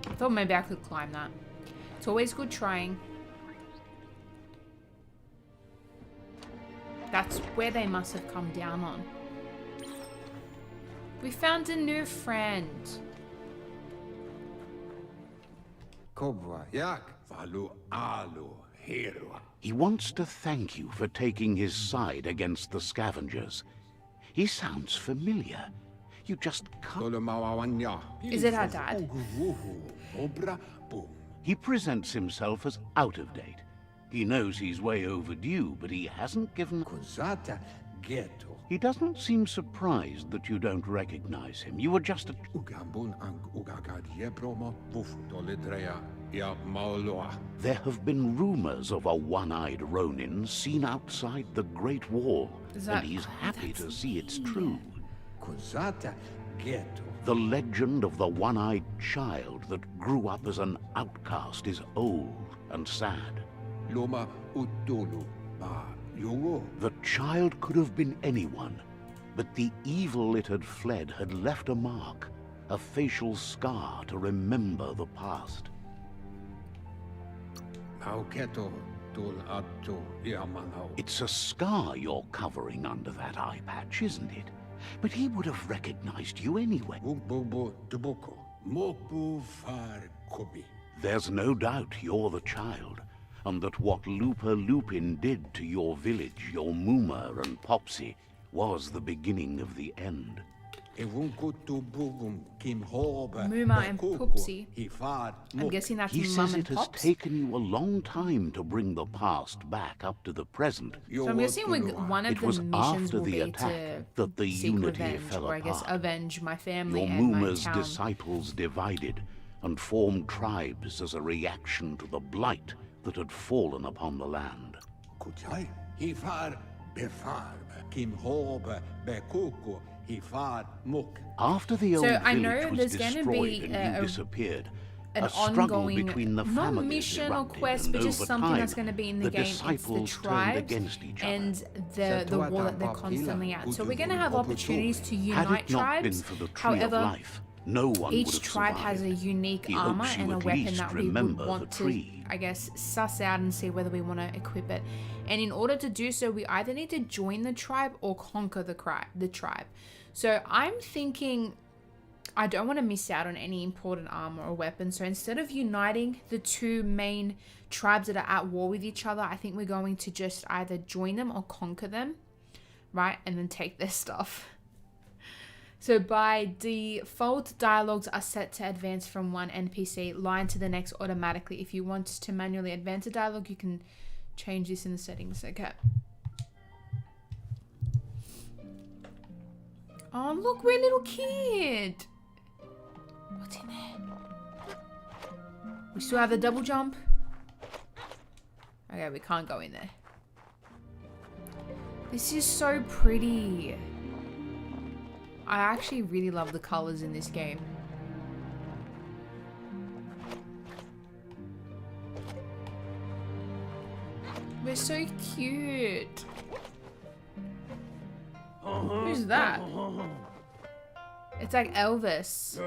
I thought maybe I could climb that. It's always good trying. That's where they must have come down on. We found a new friend. He wants to thank you for taking his side against the scavengers. He sounds familiar. You just can't... Is it our dad? He presents himself as out of date. He knows he's way overdue, but he hasn't given... He doesn't seem surprised that you don't recognize him. You were just a... ja Mauloa. There have been rumors of a one-eyed Ronin seen outside the Great Wall, Is that- and he's happy to see it's true. Cosata ghetto. The legend of the one-eyed child that grew up as an outcast is old and sad. Loma utulu ba yogo. The child could have been anyone, but the evil it had fled had left a mark, a facial scar to remember the past. Mau ghetto tul atto ja manau. It's a scar you're covering under that eye patch, isn't it? But he would have recognized you anyway. Bobo toboko. Mopu far kobi. There's no doubt you're the child, and that what Lupa Lupin did to your village, your Muma and Popsy, was the beginning of the end. Evunko to bugum kim hoba. Muma and Popsy. Hifar I'm guessing that's He Mum says and it has Pops. taken you a long time to bring the past back up to the present. So I'm guessing one of It the was missions after will the be attack to that the seek unity revenge, fell or I guess apart. avenge my family Your and my Muma's town. disciples divided and formed tribes as a reaction to the blight that had fallen upon the land. Kuchai. Hifar befar. Kim hoba bekuko. Hifar muk. After the So old I know village was there's gonna destroyed be and you a- disappeared, an a struggle ongoing, between the not families mission or erupted, quest, and but just over something time, that's going to be in the game. It's the disciples turned tribes against each other. and the war that they're constantly at. So we're going to have opportunities to Had unite it not been tribes. for the tree of However, life, no one would each have tribe has a survived. unique He armor hopes you and a at weapon least that we would remember want the to, tree. I guess, suss out and see whether we want to equip it. And in order to do so, we either need to join the tribe or conquer the tribe. So I'm thinking I don't want to miss out on any important armor or weapon. So instead of uniting the two main tribes that are at war with each other, I think we're going to just either join them or conquer them, right? And then take their stuff. So by default, dialogues are set to advance from one NPC line to the next automatically. If you want to manually advance a dialogue, you can change this in the settings. Okay. Oh, look, we're a little kid. What's in there? We still have the double jump. Okay, we can't go in there. This is so pretty. I actually really love the colors in this game. We're so cute. Who's that? It's like Elvis.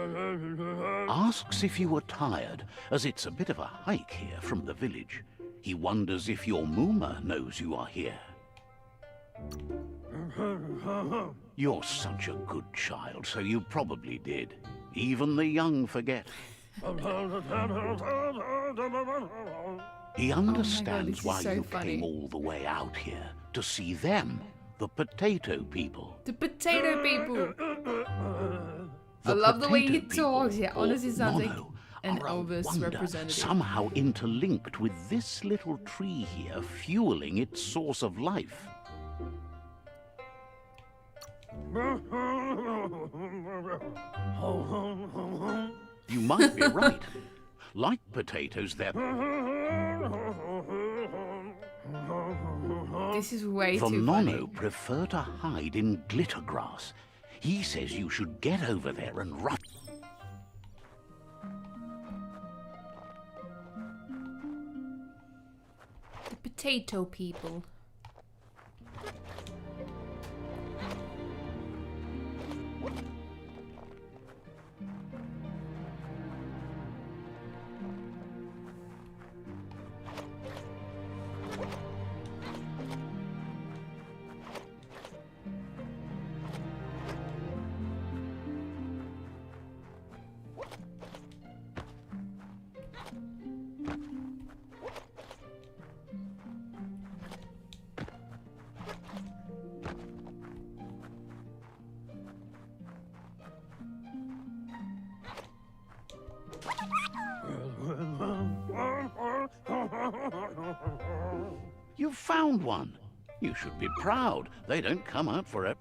Asks if you were tired, as it's a bit of a hike here from the village. He wonders if your Muma knows you are here. You're such a good child, so you probably did. Even the young forget. He understands this is why so you funny. came all the way out here, to see them, the potato people. The potato people. I The love the way he potato people, talks. Yeah, honestly or sounds like mono, an are a Elvis wonder, representative. somehow interlinked with this little tree here, fueling its source of life. You might be right. Like potatoes, they're... This is way The too Nono funny. prefer to hide in glitter grass. He says you should get over there and run. The potato people. You found one. You should be proud. They don't come out for it.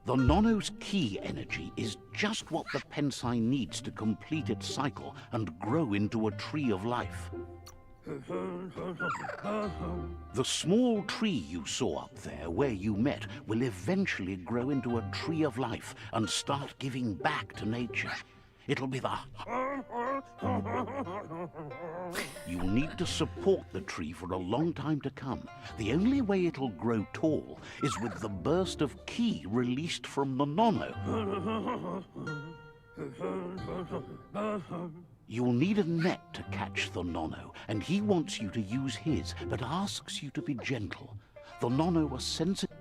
The Nono's key energy is just what the Pensai needs to complete its cycle and grow into a tree of life. The small tree you saw up there where you met will eventually grow into a tree of life and start giving back to nature. It'll be the... You'll need to support the tree for a long time to come. The only way it'll grow tall is with the burst of ki released from the Nono. You'll need a net to catch the Nono, and he wants you to use his, but asks you to be gentle. The Nono are sensitive.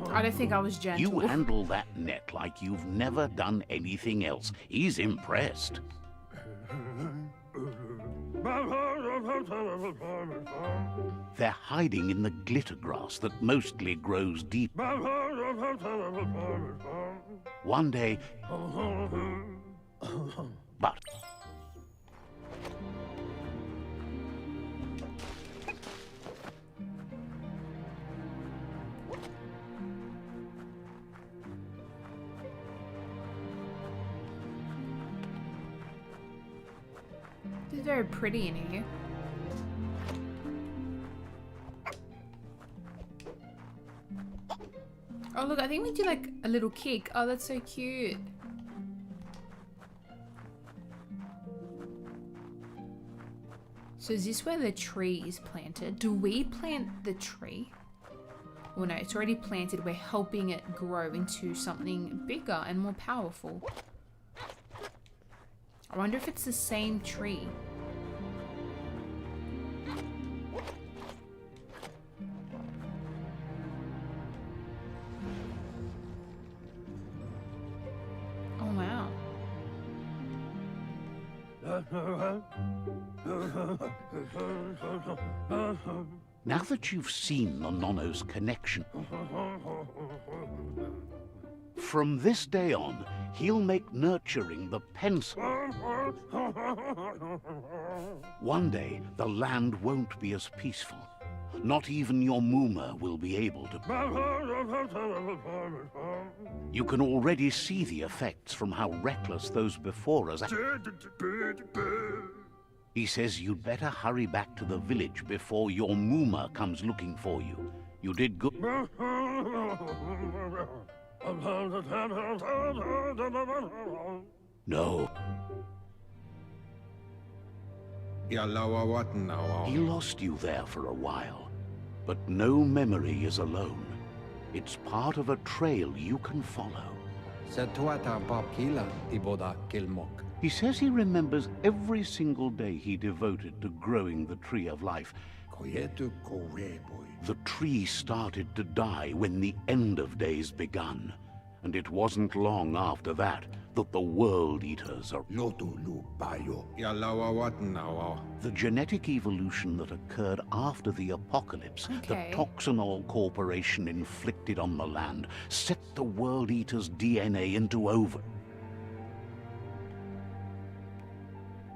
I don't think I was gentle. You handle that net like you've never done anything else. He's impressed. They're hiding in the glitter grass that mostly grows deep. One day... But... It's very pretty in here. Oh look, I think we do like a little kick. Oh, that's so cute. So is this where the tree is planted? Do we plant the tree? Well no, it's already planted. We're helping it grow into something bigger and more powerful. I wonder if it's the same tree. Oh wow. Now that you've seen the Nono's connection, from this day on, he'll make nurturing the Pence. One day, the land won't be as peaceful. Not even your Muma will be able to. You can already see the effects from how reckless those before us. He says you'd better hurry back to the village before your Muma comes looking for you. You did good. No. He lost you there for a while, but no memory is alone. It's part of a trail you can follow. He says he remembers every single day he devoted to growing the Tree of Life. The tree started to die when the end of days begun, and it wasn't long after that that the World Eaters are... The genetic evolution that occurred after the apocalypse, the Toxinol Corporation inflicted on the land, set the World Eaters' DNA into over...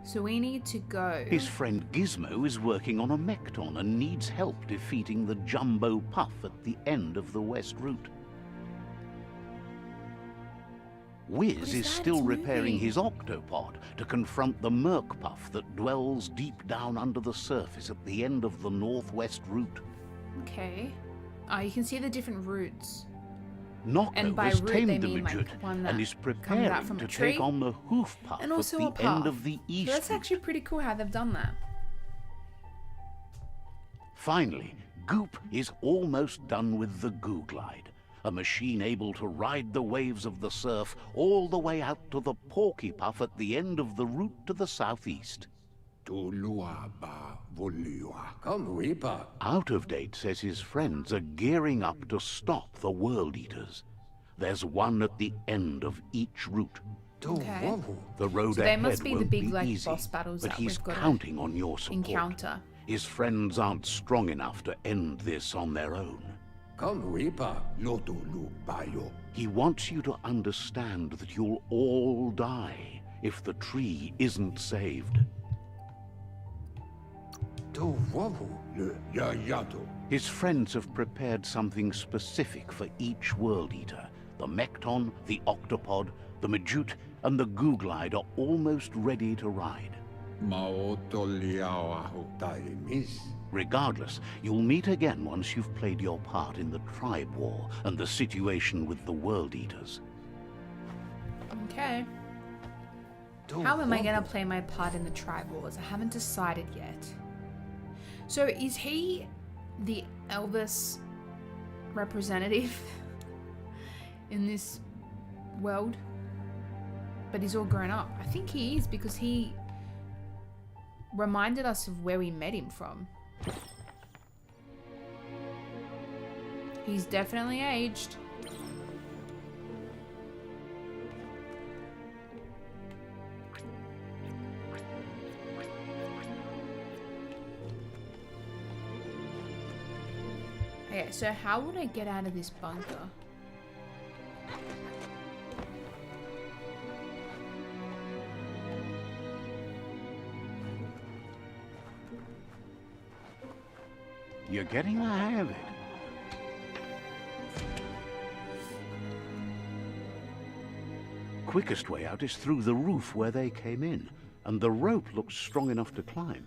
So we need to go. His friend Gizmo is working on a Mekton and needs help defeating the Jumbo Puff at the end of the West Route. Wiz is still repairing his octopod to confront the Merc Puff that dwells deep down under the surface at the end of the Northwest Route. Okay. Oh, you can see the different routes. Nocco has tamed the midget and is preparing to take on the Hoof Puff and also at the end of the East. So that's actually pretty cool how they've done that. Finally, Goop is almost done with the Goo Glide, a machine able to ride the waves of the surf all the way out to the Porky Puff at the end of the route to the southeast. Out of Date says his friends are gearing up to stop the World Eaters. There's one at the end of each route. Okay. The road so ahead must be the won't big be like easy, boss battles but that he's we've got counting on your support. Encounter. His friends aren't strong enough to end this on their own. He wants you to understand that you'll all die if the tree isn't saved. His friends have prepared something specific for each World Eater. The Mekton, the Octopod, the Majute, and the Googlide are almost ready to ride. Regardless, you'll meet again once you've played your part in the Tribe War and the situation with the World Eaters. Okay. How am I going to play my part in the Tribe Wars? I haven't decided yet. So is he the Elvis representative in this world? But he's all grown up. I think he is, because he reminded us of where we met him from. He's definitely aged. Okay, so how would I get out of this bunker? You're getting the hang of it. Quickest way out is through the roof where they came in, and the rope looks strong enough to climb.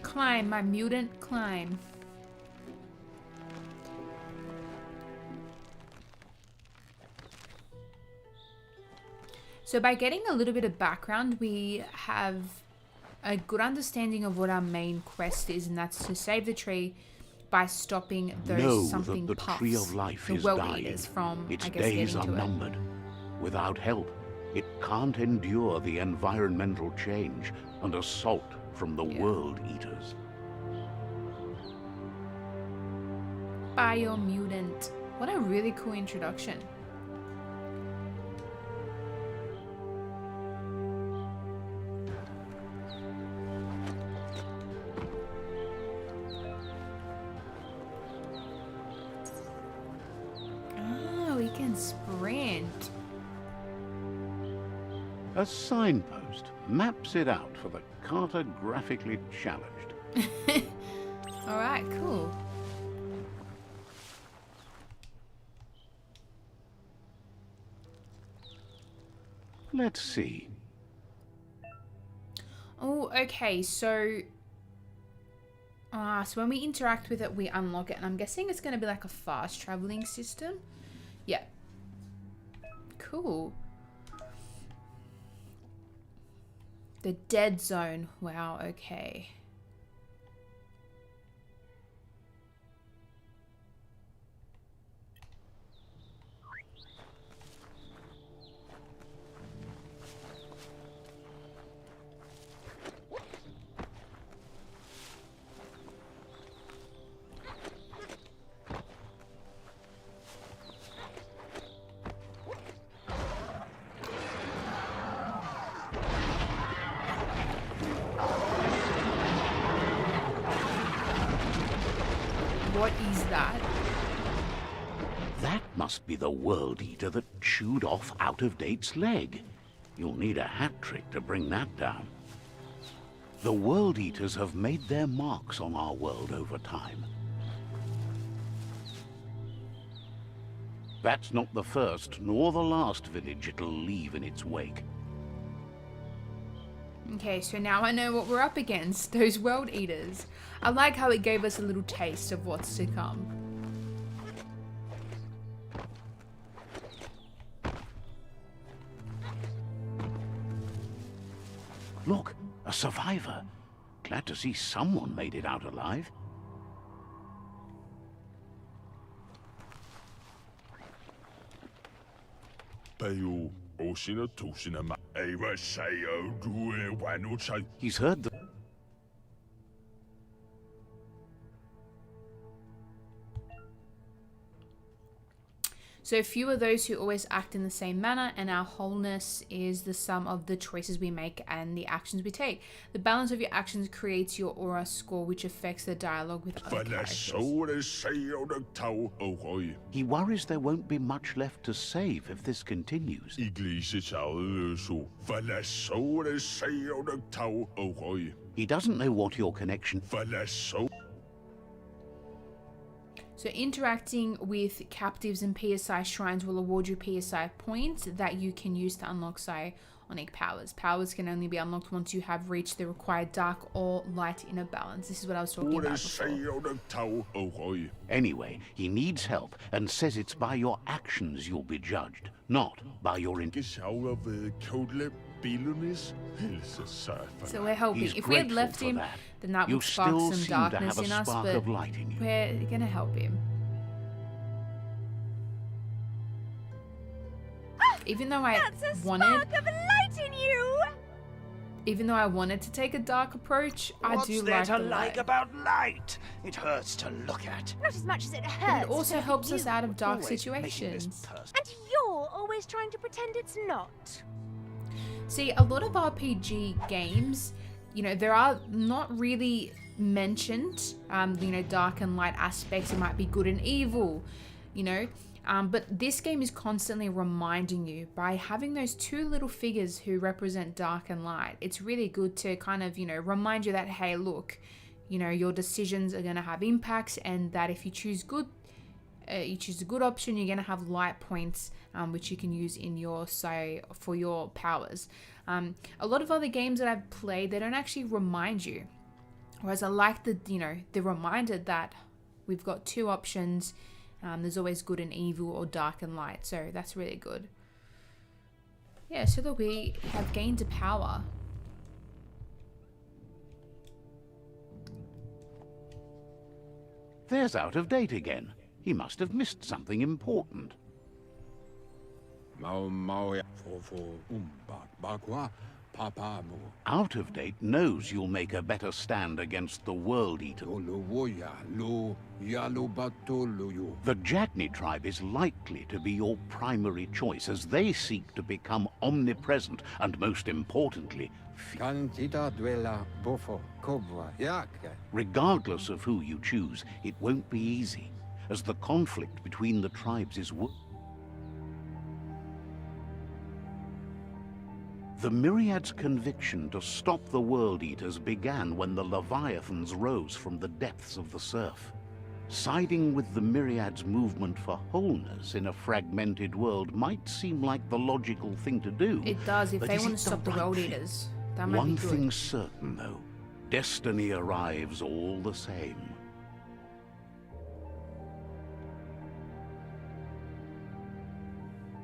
Climb, my mutant, climb. So by getting a little bit of background, we have a good understanding of what our main quest is, and that's to save the tree by stopping those Know something that the puffs, Tree of Life the is world dying. eaters from, Its I guess, days getting are to it. numbered. Without help, it can't endure the environmental change and assault from the World Eaters. Biomutant. What a really cool introduction. Oh, we can sprint. A signpost maps it out for the cartographically challenged. All right, cool. Let's see. Oh, okay, so when we interact with it, we unlock it, and I'm guessing it's going to be like a fast traveling system. Yeah. Cool. The dead zone. Wow, okay. What is that? That must be the World Eater that chewed off Out-of-Date's leg. You'll need a hat trick to bring that down. The World Eaters have made their marks on our world over time. That's not the first nor the last village it'll leave in its wake. Okay, so now I know what we're up against, those World Eaters. I like how it gave us a little taste of what's to come. Look, a survivor. Glad to see someone made it out alive. He's heard the... So few are those who always act in the same manner, and our wholeness is the sum of the choices we make and the actions we take. The balance of your actions creates your aura score, which affects the dialogue with other characters. He worries there won't be much left to save if this continues. He doesn't know what your connection... So interacting with captives and PSI shrines will award you PSI points that you can use to unlock psionic powers. Powers can only be unlocked once you have reached the required dark or light inner balance. This is what I was talking about before. Anyway, he needs help and says it's by your actions you'll be judged, not by your... So we're hoping. He's if we had left grateful him, for that. then that You would spark still some seem to darkness have a in us, spark but of light in you. we're gonna help him. Even though I That's a wanted, spark of light in you! even though I wanted to take a dark approach, I What's do there like to the like light. about light? It hurts to look at. Not as much as it But hurts. it also to look helps at us you. out of dark Always making this situations. And you're always trying to pretend it's not. See, a lot of RPG games, you know, there are not really mentioned, you know, dark and light aspects. It might be good and evil, you know. But this game is constantly reminding you by having those two little figures who represent dark and light. It's really good to kind of, you know, remind you that, hey, look, you know, your decisions are going to have impacts, and that if you choose good, you choose a good option, you're going to have light points, which you can use in your for your powers. A lot of other games that I've played, they don't actually remind you. Whereas I like the, you know, the reminder that we've got two options. There's always good and evil, or dark and light. So that's really good. Yeah, so that we have gained a power. There's out of date again. He must have missed something important. Out of date knows you'll make a better stand against the World Eater. The Jagni tribe is likely to be your primary choice, as they seek to become omnipresent and, most importantly, regardless of who you choose, it won't be easy, as the conflict between the tribes is... The Myriad's conviction to stop the World Eaters began when the Leviathans rose from the depths of the surf. Siding with the Myriad's movement for wholeness in a fragmented world might seem like the logical thing to do. It does, if but they is want it to stop the right World thing? Eaters. That might One be good. thing's certain, though. Destiny arrives all the same.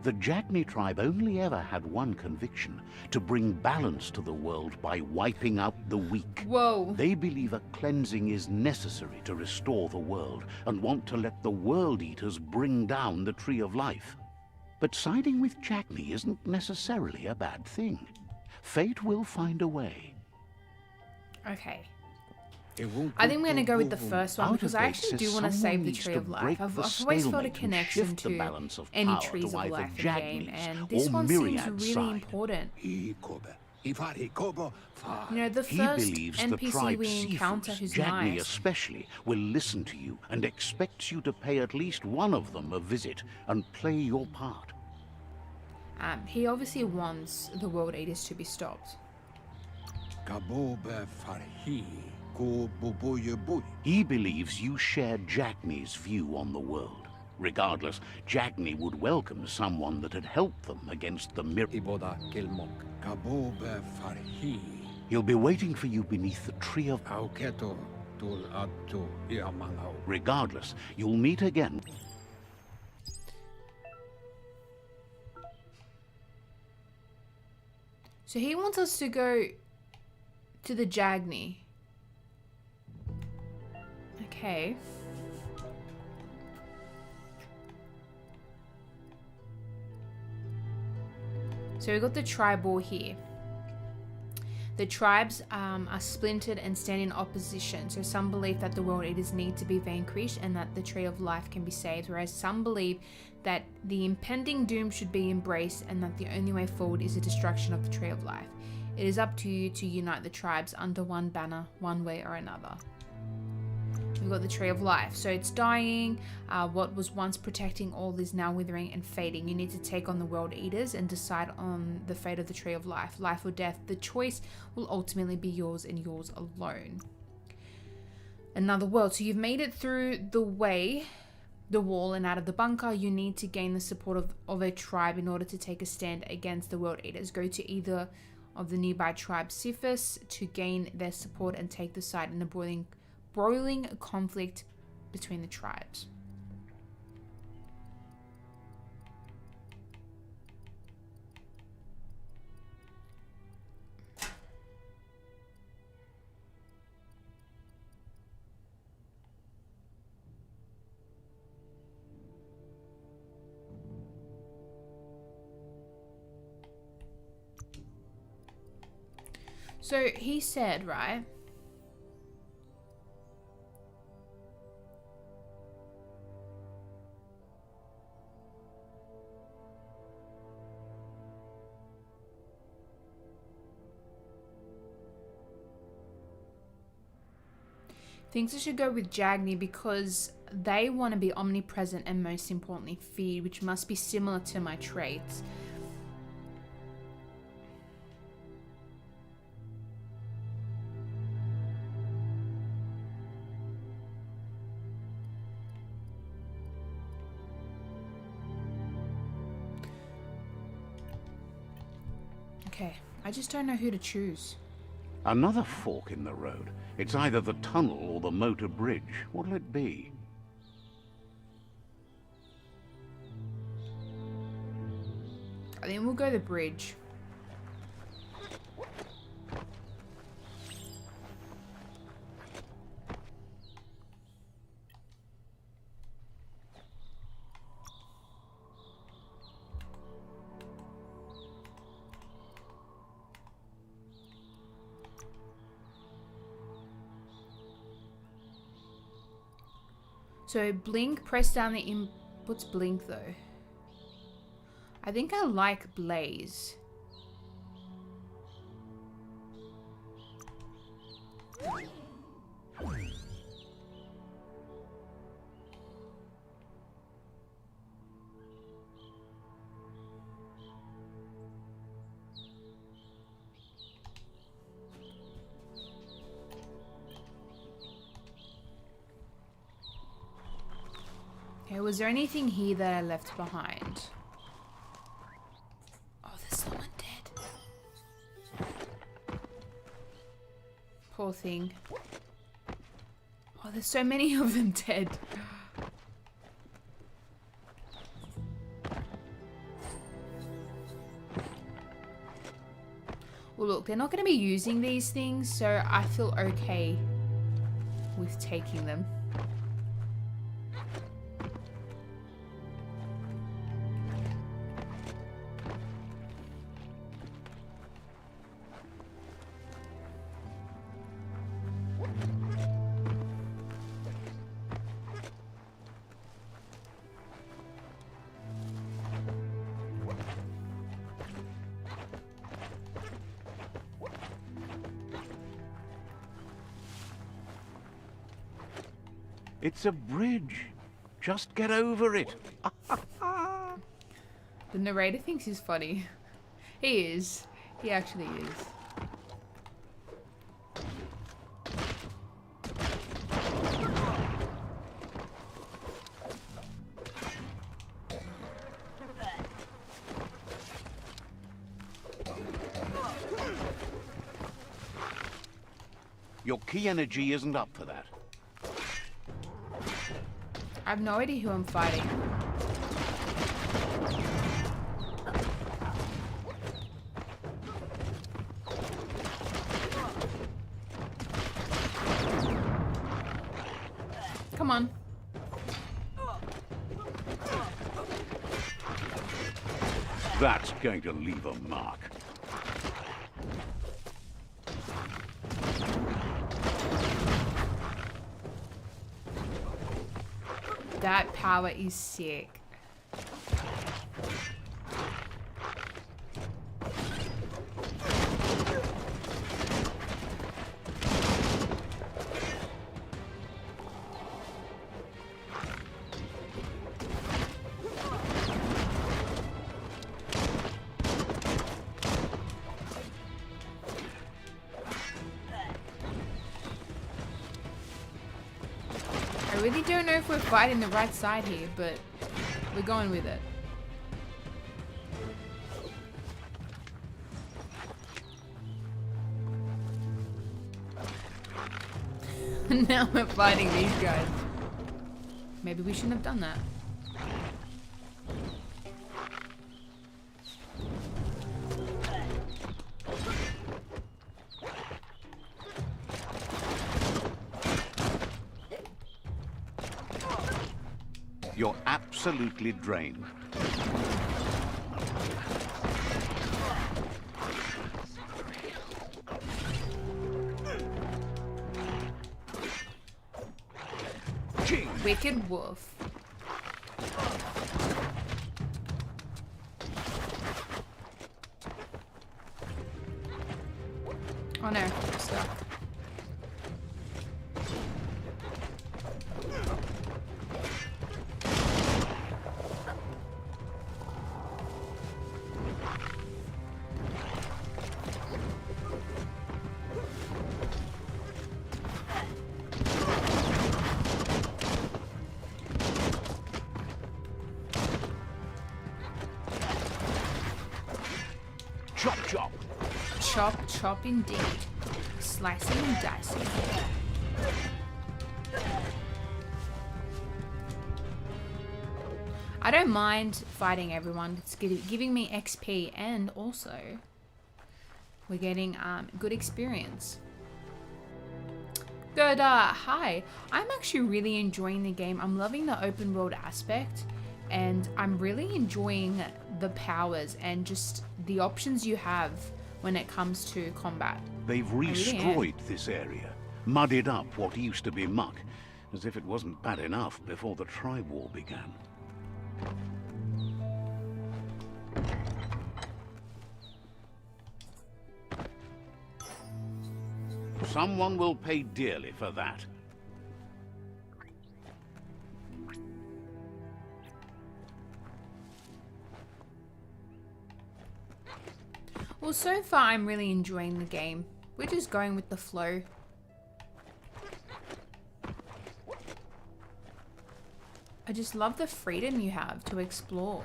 The Jagni tribe only ever had one conviction: to bring balance to the world by wiping out the weak. Whoa. They believe a cleansing is necessary to restore the world, and want to let the World Eaters bring down the Tree of Life. But siding with Jagni isn't necessarily a bad thing. Fate will find a way. Okay. I think we're going to go with the first one, because I Out of actually date do says want to someone save the needs Tree to of break Life. I've the always felt a stalemate and connection shift the to balance of any power Trees to of either Life in the game, Jagni's and this or one seems Myriad's really side. important. You know, the He first believes the NPC tribe's we encounter Sifus, who's Jagni nice, especially, will listen to you and expects you to pay at least one of them a visit and play your part. he obviously wants the World Eaters to be stopped. He believes you share Jagni's view on the world. Regardless, Jagni would welcome someone that had helped them against the He'll be waiting for you beneath the Tree of... Regardless, you'll meet again. So he wants us to go to the Jagni. Okay. So we got the tribal here. The tribes are splintered and stand in opposition. So some believe that the World Eaters need to be vanquished and that the Tree of Life can be saved, whereas some believe that the impending doom should be embraced and that the only way forward is the destruction of the Tree of Life. It is up to you to unite the tribes under one banner, one way or another. We've got the Tree of Life. So it's dying. What was once protecting all is now withering and fading. You need to take on the World Eaters and decide on the fate of the Tree of Life. Life or death. The choice will ultimately be yours and yours alone. Another world. So you've made it through the wall and out of the bunker. You need to gain the support of a tribe in order to take a stand against the World Eaters. Go to either of the nearby tribes Sifis to gain their support and take the side in the broiling conflict between the tribes. So he said, right? Thinks I should go with Jagni because they want to be omnipresent and most importantly feed, which must be similar to my traits. Okay, I just don't know who to choose. Another fork in the road. It's either the tunnel or the motor bridge. What'll it be? I think we'll go the bridge. So blink, press down the what's blink though? I think I like blaze. Okay, was there anything here that I left behind? Oh, there's someone dead. Poor thing. Oh, there's so many of them dead. Well, look, they're not going to be using these things, so I feel okay with taking them. It's a bridge. Just get over it. The narrator thinks he's funny. He is. He actually is. Your key energy isn't up for that. I have no idea who I'm fighting. Come on. That's going to leave a mark. That power is sick. I really don't know if we're fighting the right side here, but we're going with it. Now we're fighting these guys. Maybe we shouldn't have done that. You're absolutely drained. Wicked wolf. Oh no, I'm stuck. Chop, chop. Chop, chop indeed. Slicing and dicing. I don't mind fighting everyone. It's giving me XP, and also we're getting good experience. Good, hi. I'm actually really enjoying the game. I'm loving the open world aspect, and I'm really enjoying the powers and just the options you have when it comes to combat. They've destroyed this area, muddied up what used to be muck, as if it wasn't bad enough before the tribe war began. Someone will pay dearly for that. Well, so far I'm really enjoying the game. We're just going with the flow. I just love the freedom you have to explore.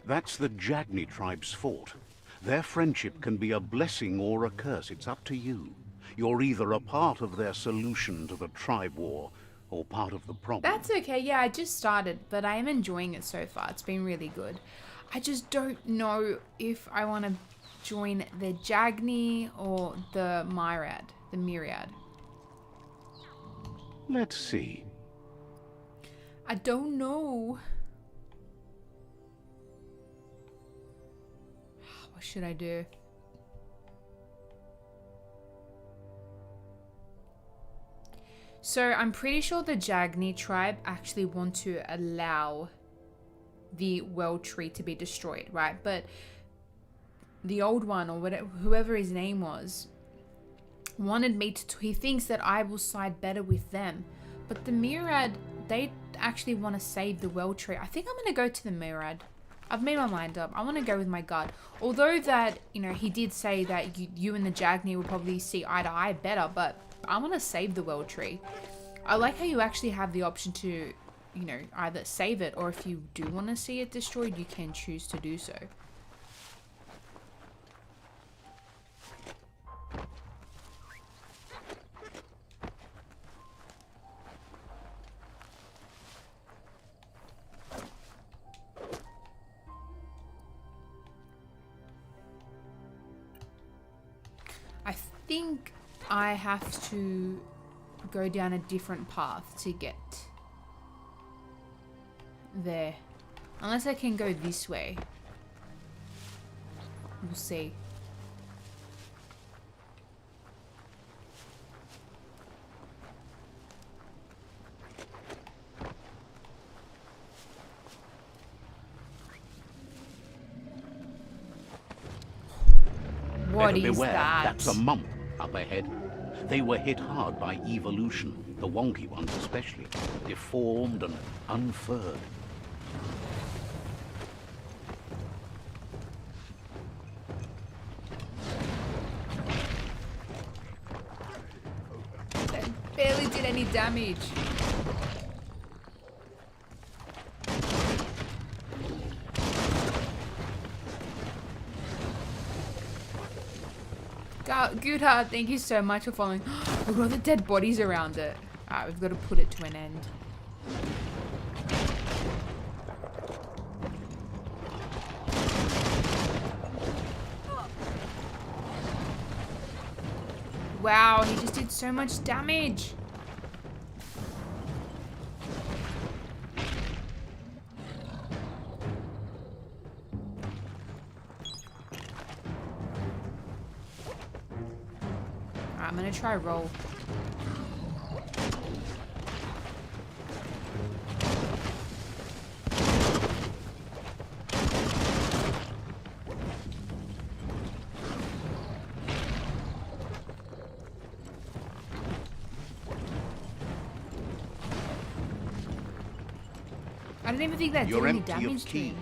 That's the Jagni tribe's fort. Their friendship can be a blessing or a curse. It's up to you. You're either a part of their solution to the tribe war or part of the problem. That's okay. Yeah, I just started, but I am enjoying it so far. It's been really good. I just don't know if I want to join the Jagni or the Myriad. Let's see. I don't know. What should I do? So I'm pretty sure the Jagni tribe actually want to allow the world tree to be destroyed, right? But the old one, or whatever, whoever his name was, wanted me to, he thinks that I will side better with them. But the Myriad, they actually want to save the world tree. I think I'm going to go to the Myriad. I've made my mind up. I want to go with my gut. Although that, you know, he did say that you and the Jagni will probably see eye to eye better, but I want to save the world tree. I like how you actually have the option to, you know, either save it, or if you do want to see it destroyed, you can choose to do so. I think I have to go down a different path to get there. Unless I can go this way. We'll see. What is beware. that? That's a mump up ahead. They were hit hard by evolution, the wonky ones especially, deformed and unfurred. That barely did any damage. Goodhart, thank you so much for following. We've got the dead bodies around it. Alright, we've got to put it to an end. Wow, he just did so much damage. Alright, I'm gonna try roll. I don't even think that did any damage to him.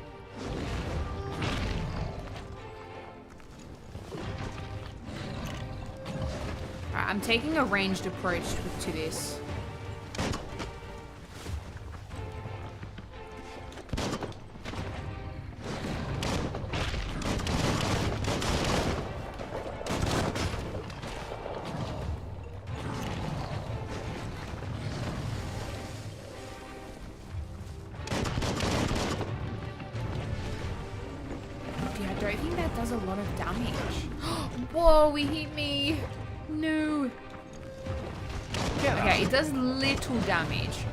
Alright, I'm taking a ranged approach to this. I don't think that does a lot of damage. Whoa, he hit me. No. Okay, it does little damage.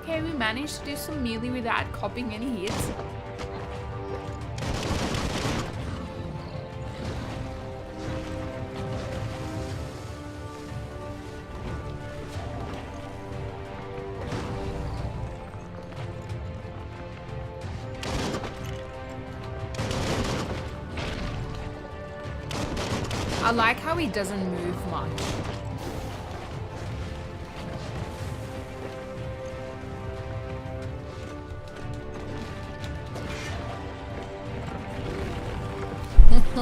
Okay, we managed to do some melee without copping any hits. I like how he doesn't move much.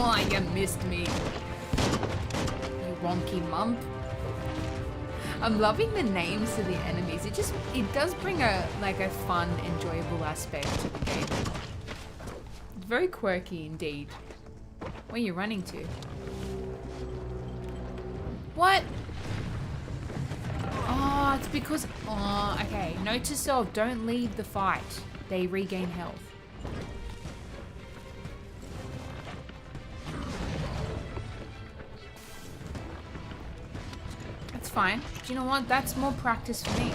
Oh, you missed me. You wonky mump. I'm loving the names of the enemies. It does bring a fun, enjoyable aspect to the game. It's very quirky indeed. Where are you running to? What? Oh, it's because... Oh, okay. Note to self, don't leave the fight. They regain health. That's fine. Do you know what? That's more practice for me.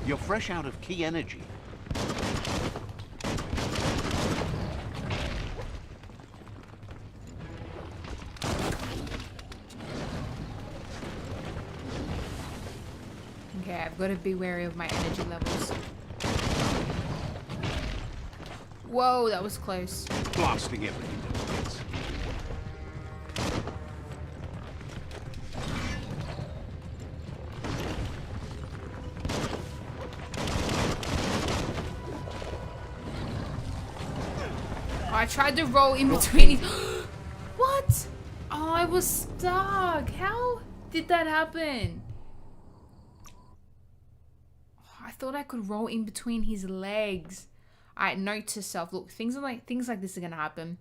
You're fresh out of key energy. Okay, I've got to be wary of my energy levels. Whoa, that was close. Blasting everything that fits. I tried to roll in between. What? Oh, I was stuck. How did that happen? I thought I could roll in between his legs. Alright, note to self. Look, things like this are gonna happen.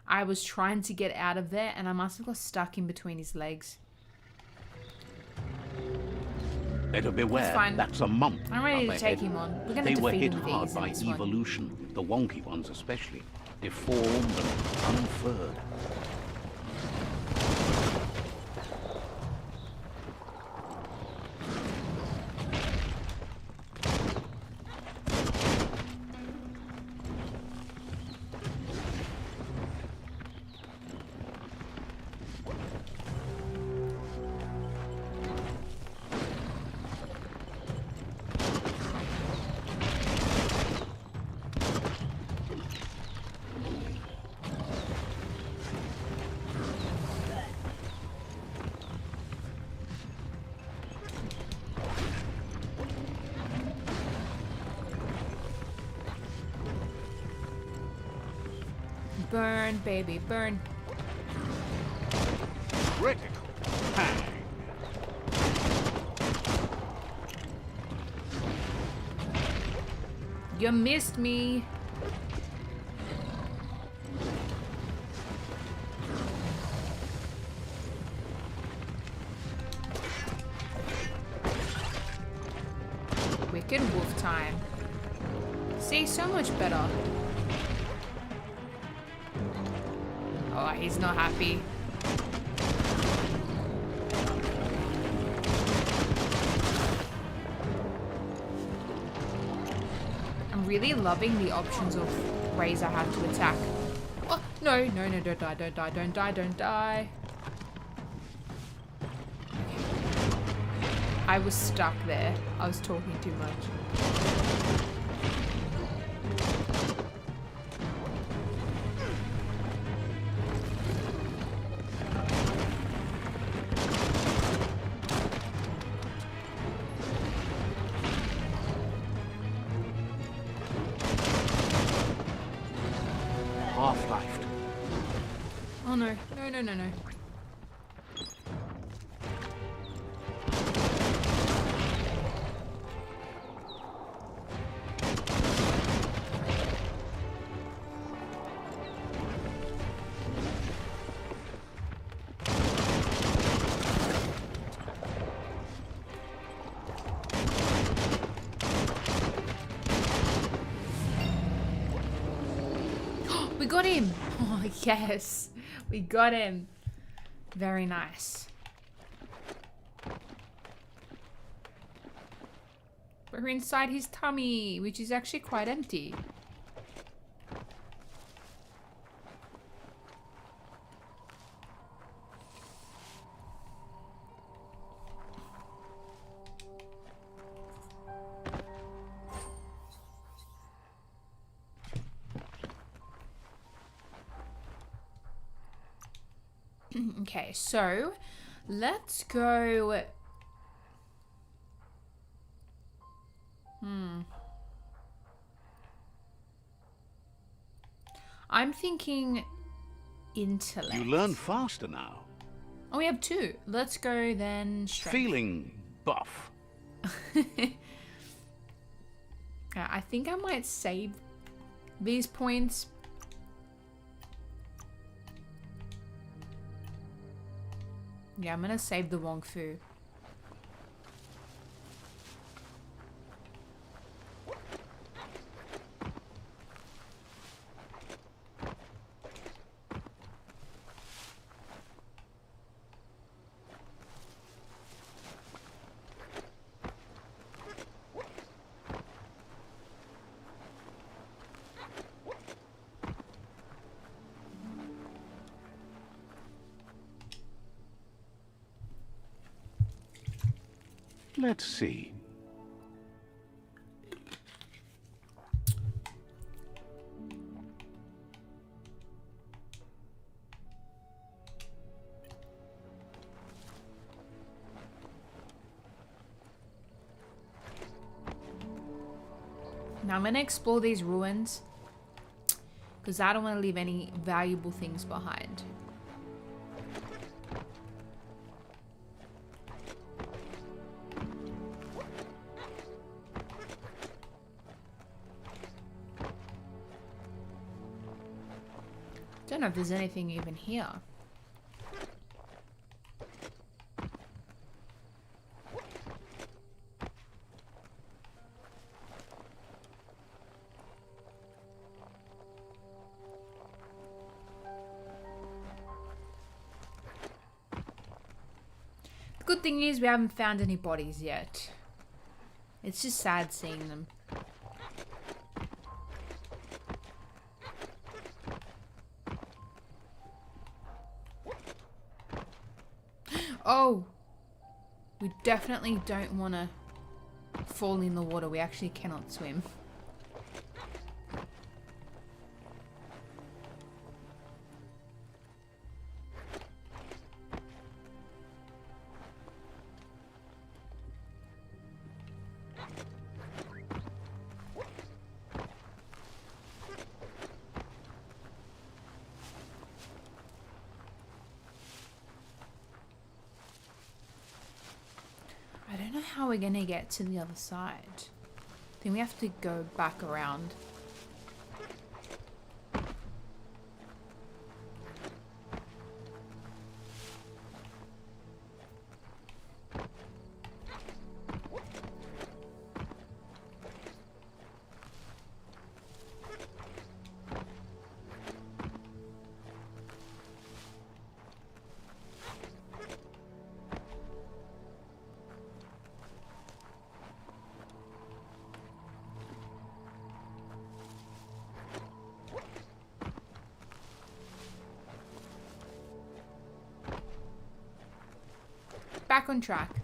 I was trying to get out of there and I must have got stuck in between his legs. Better beware. That's a mump. I'm ready up to take ahead. him on. We're gonna They were defeat hit him with hard ease in by this one. evolution, the wonky ones especially, deformed and unfurred. Burn, baby, burn. Critical pang. You missed me. Wicked wolf time. See, so much better. Oh, he's not happy. I'm really loving the options of ways I have to attack. Oh, no, no, no, don't die, don't die, don't die, don't die. I was stuck there. I was talking too much. Half-life. Oh no, no, no, no, no. We got him! Oh, yes. We got him. Very nice. We're inside his tummy, which is actually quite empty. Okay, so let's go. I'm thinking intellect. You learn faster now. Oh, we have two. Let's go then strength. Feeling buff. I think I might save these points. Yeah, I'm gonna save the Wong Fu. Let's see. Now I'm gonna explore these ruins because I don't want to leave any valuable things behind. Don't know if there's anything even here. The good thing is we haven't found any bodies yet. It's just sad seeing them. Oh! We definitely don't want to fall in the water. We actually cannot swim. I don't know how we're gonna get to the other side. I think we have to go back around. Back on track.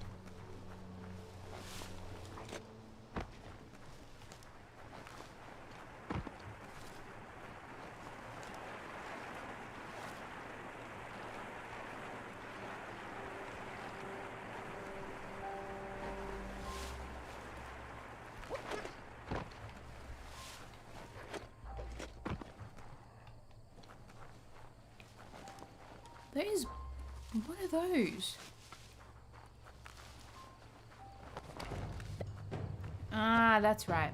Those, what are those? Ah, that's right.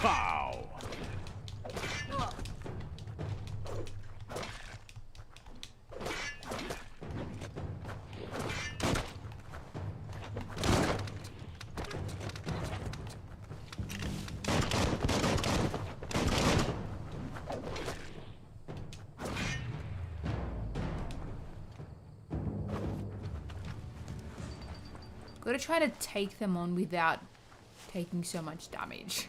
Pow! Gotta try to take them on without taking so much damage.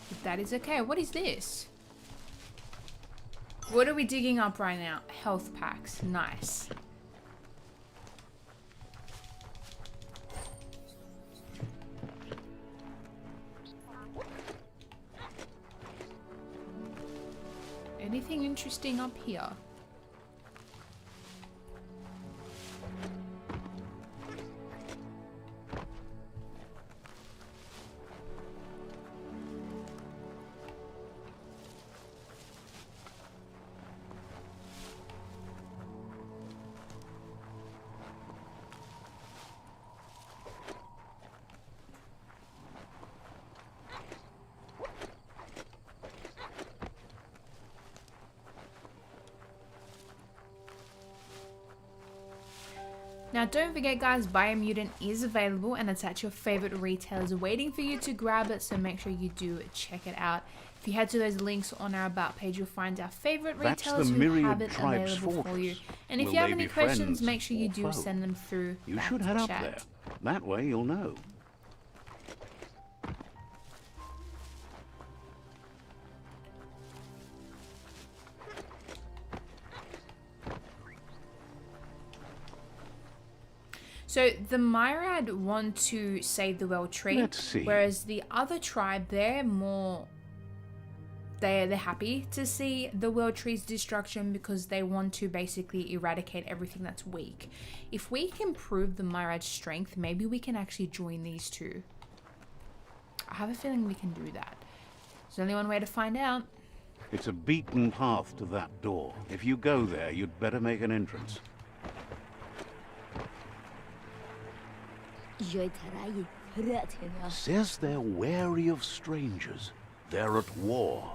But that is okay. What is this? What are we digging up right now? Health packs. Nice. Anything interesting up here? Now don't forget guys, Biomutant is available and it's at your favorite retailers waiting for you to grab it, so make sure you do check it out. If you head to those links on our About page, you'll find our favorite retailers who have it available for you. And if you have any questions, make sure you do send them through You that should head up chat. there. That way you'll know. So the Myriad want to save the World Tree, Let's see. whereas the other tribe, they're more they're happy to see the world tree's destruction because they want to basically eradicate everything that's weak. If we can prove the Myriad's strength, maybe we can actually join these two. I have a feeling we can do that. There's only one way to find out. It's a beaten path to that door. If you go there, you'd better make an entrance. Says they're wary of strangers. They're at war.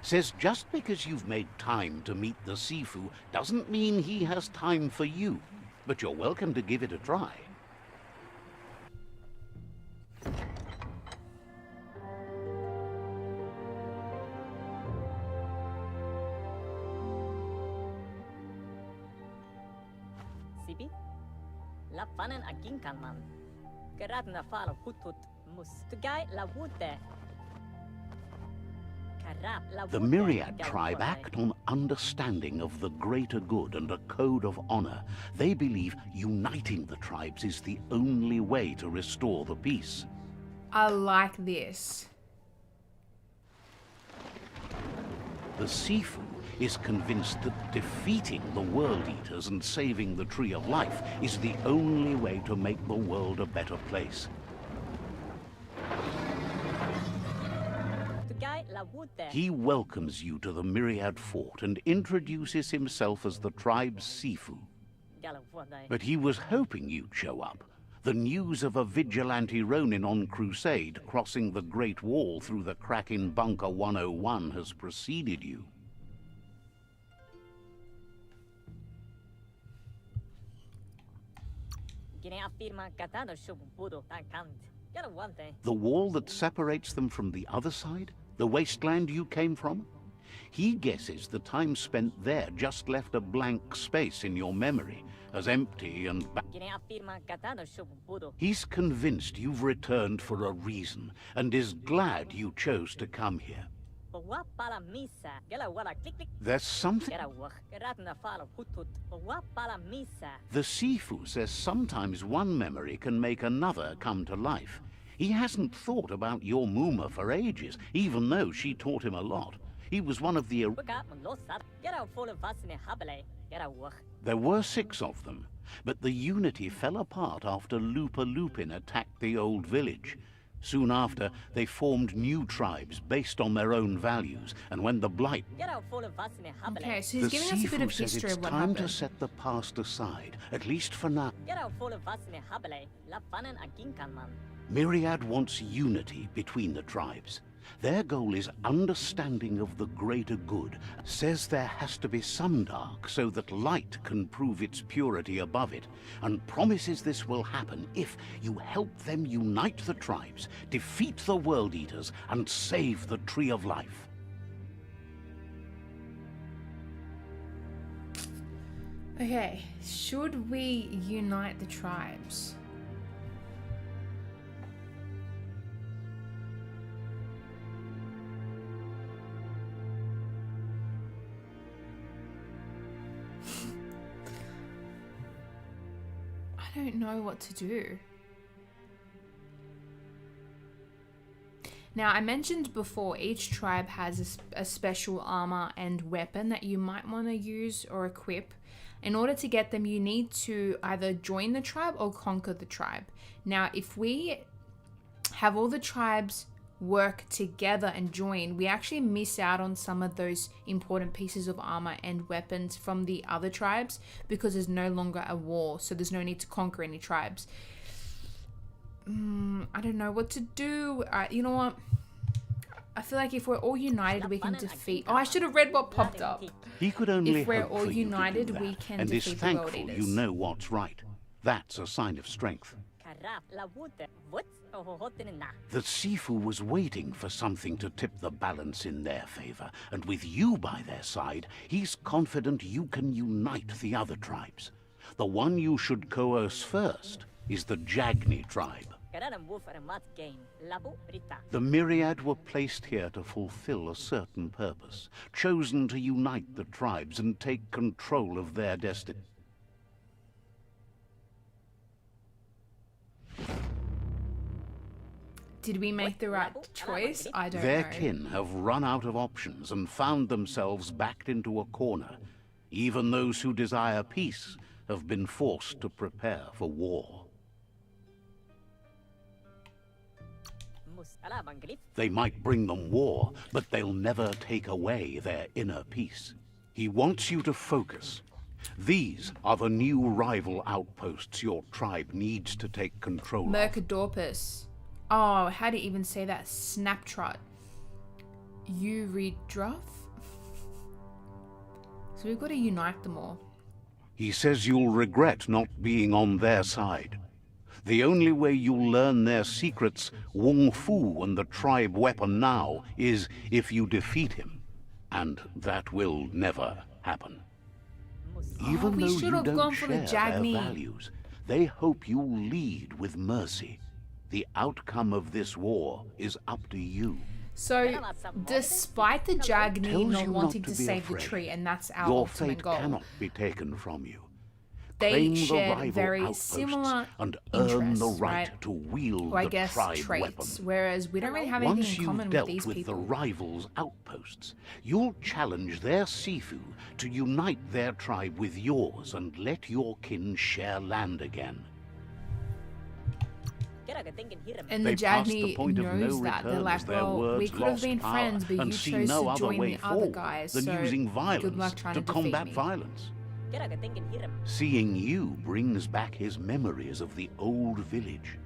Says just because you've made time to meet the Sifu doesn't mean he has time for you. But you're welcome to give it a try. Sibi? La fanen agin kan man. Geradna fala hutut mus. Tugai la wute. The Myriad tribe act on understanding of the greater good and a code of honor. They believe uniting the tribes is the only way to restore the peace. I like this. The Sifu is convinced that defeating the World Eaters and saving the Tree of Life is the only way to make the world a better place. He welcomes you to the Myriad Fort and introduces himself as the tribe's Sifu. But he was hoping you'd show up. The news of a vigilante Ronin on crusade crossing the Great Wall through the crack in Bunker 101 has preceded you. The wall that separates them from the other side? The wasteland you came from? He guesses the time spent there just left a blank space in your memory, as empty and He's convinced you've returned for a reason, and is glad you chose to come here. There's something... The Sifu says sometimes one memory can make another come to life. He hasn't thought about your Muma for ages, even though she taught him a lot. He was one of the... There were 6 of them, but the unity fell apart after Lupa Lupin attacked the old village. Soon after, they formed new tribes based on their own values, and when the Blight... Okay, so he's giving us a bit of history of what happened. It's time to set the past aside, at least for now. Myriad wants unity between the tribes. Their goal is understanding of the greater good. Says there has to be some dark so that light can prove its purity above it, and promises this will happen if you help them unite the tribes, defeat the World Eaters, and save the Tree of Life. Okay, should we unite the tribes? I don't know what to do. Now, I mentioned before, each tribe has a special armor and weapon that you might want to use or equip. In order to get them, you need to either join the tribe or conquer the tribe. Now, if we have all the tribes work together and join, we actually miss out on some of those important pieces of armor and weapons from the other tribes because there's no longer a war, so there's no need to conquer any tribes. I don't know what to do. You know what? I feel like if we're all united, we can defeat... Oh, I should have read what popped up. He could only if we're hope all for you united, to do that, we can and defeat is the World thankful Eaters. you know what's right. That's a sign of strength. The Sifu was waiting for something to tip the balance in their favor, and with you by their side, he's confident you can unite the other tribes. The one you should coerce first is the Jagni tribe. The Myriad were placed here to fulfill a certain purpose, chosen to unite the tribes and take control of their destiny. Did we make the right choice? I don't Their know. kin have run out of options and found themselves backed into a corner. Even those who desire peace have been forced to prepare for war. They might bring them war, but they'll never take away their inner peace. He wants you to focus. These are the new rival outposts your tribe needs to take control of. Mercadorpus. Oh, how do you even say that? Snaptrot. Euridruff? So we've got to unite them all. He says you'll regret not being on their side. The only way you'll learn their secrets, Wung Fu and the tribe weapon now, is if you defeat him. And that will never happen. Even we though should you have don't gone for the share their Jagni. values, they hope you'll lead with mercy. The outcome of this war is up to you. So, despite the Jagni Tells not you wanting not to be save the afraid. tree, and that's our Your ultimate fate goal, cannot be taken from you. they Claim the shared rival very outposts similar and earn interests, the right right? to wield Or I the guess tribe traits, weapon. whereas we don't really have Once anything in you've common with dealt these with people. the rivals' outposts, you'll challenge their Sifu to unite their tribe with yours and let your kin share land again. And the They passed the Jagni point of knows no that. They're return like, as their well, we words could have lost been power friends, but you and see chose no to other join way the other forward guys, than so using good violence luck trying to to defeat combat me. violence. Seeing you brings back his memories of the old village.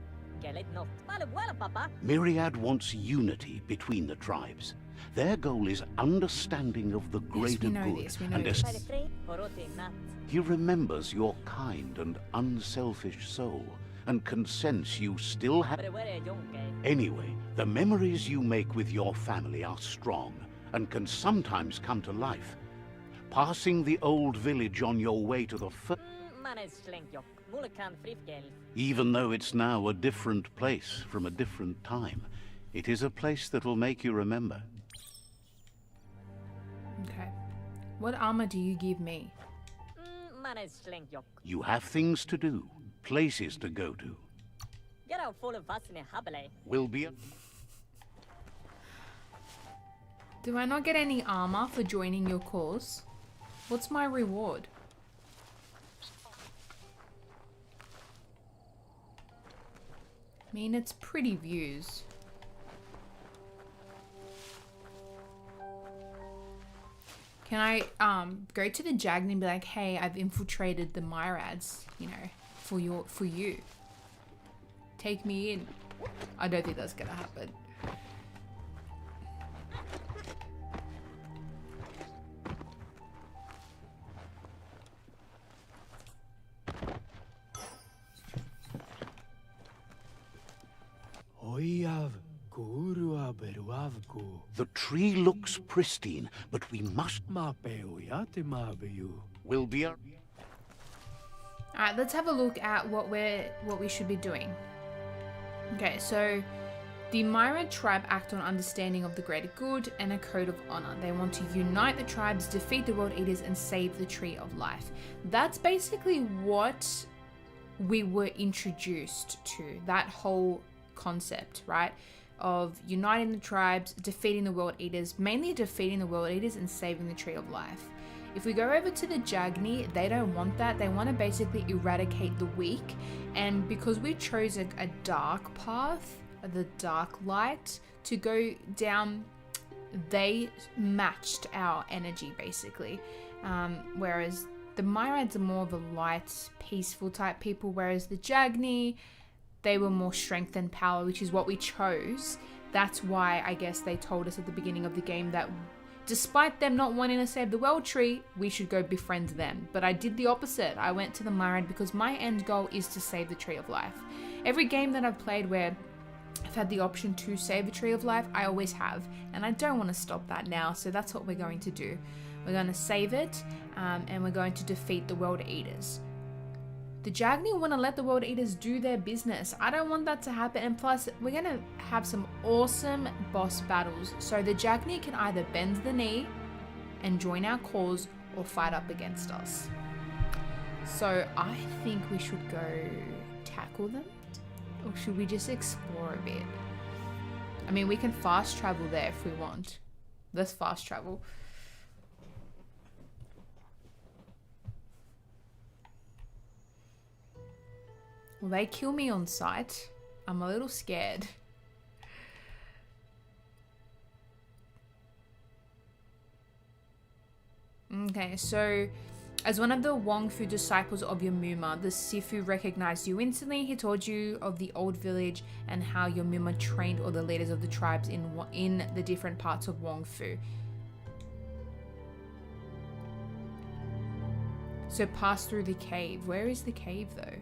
Myriad wants unity between the tribes. Their goal is understanding of the greater know good. this, we know and this. he remembers your kind and unselfish soul, and can sense you still have... Anyway, the memories you make with your family are strong, and can sometimes come to life. Passing the old village on your way to the even though it's now a different place from a different time, it is a place that'll make you remember. Okay. What armor do you give me? You have things to do, places to go to. Will be a... Do I not get any armor for joining your cause? What's my reward? I mean, it's pretty views. Can I go to the Jagni and be like, hey, I've infiltrated the Myrads, you know, for you. Take me in. I don't think that's gonna happen. The tree looks pristine, but we must... Will be a... Alright, let's have a look at what we should be doing. Okay, so the Myrad tribe act on understanding of the greater good and a code of honor. They want to unite the tribes, defeat the world eaters, and save the tree of life. That's basically what we were introduced to, that whole concept, right? Of uniting the tribes, defeating the world eaters, mainly defeating the world eaters and saving the tree of life. If we go over to the Jagni, they don't want that. They want to basically eradicate the weak. And because we chose a dark path, the dark light, to go down, they matched our energy basically. Whereas the Myrads are more of a light, peaceful type people, whereas the Jagni, they were more strength and power, which is what we chose. That's why I guess they told us at the beginning of the game that despite them not wanting to save the world tree, we should go befriend them. But I did the opposite. I went to the Myrad because my end goal is to save the tree of life. Every game that I've played where I've had the option to save a tree of life, I always have. And I don't want to stop that now, so that's what we're going to do. We're going to save it, and we're going to defeat the world eaters. The Jagni want to let the world eaters do their business. I don't want that to happen, and plus we're going to have some awesome boss battles. So the Jagni can either bend the knee and join our cause or fight up against us. So I think we should go tackle them, or should we just explore a bit? I mean, we can fast travel there if we want. Let's fast travel. Will they kill me on sight? I'm a little scared. Okay, so as one of the Wong Fu disciples of your Muma, the Sifu recognized you instantly. He told you of the old village and how your Muma trained all the leaders of the tribes in the different parts of Wong Fu. So pass through the cave. Where is the cave though?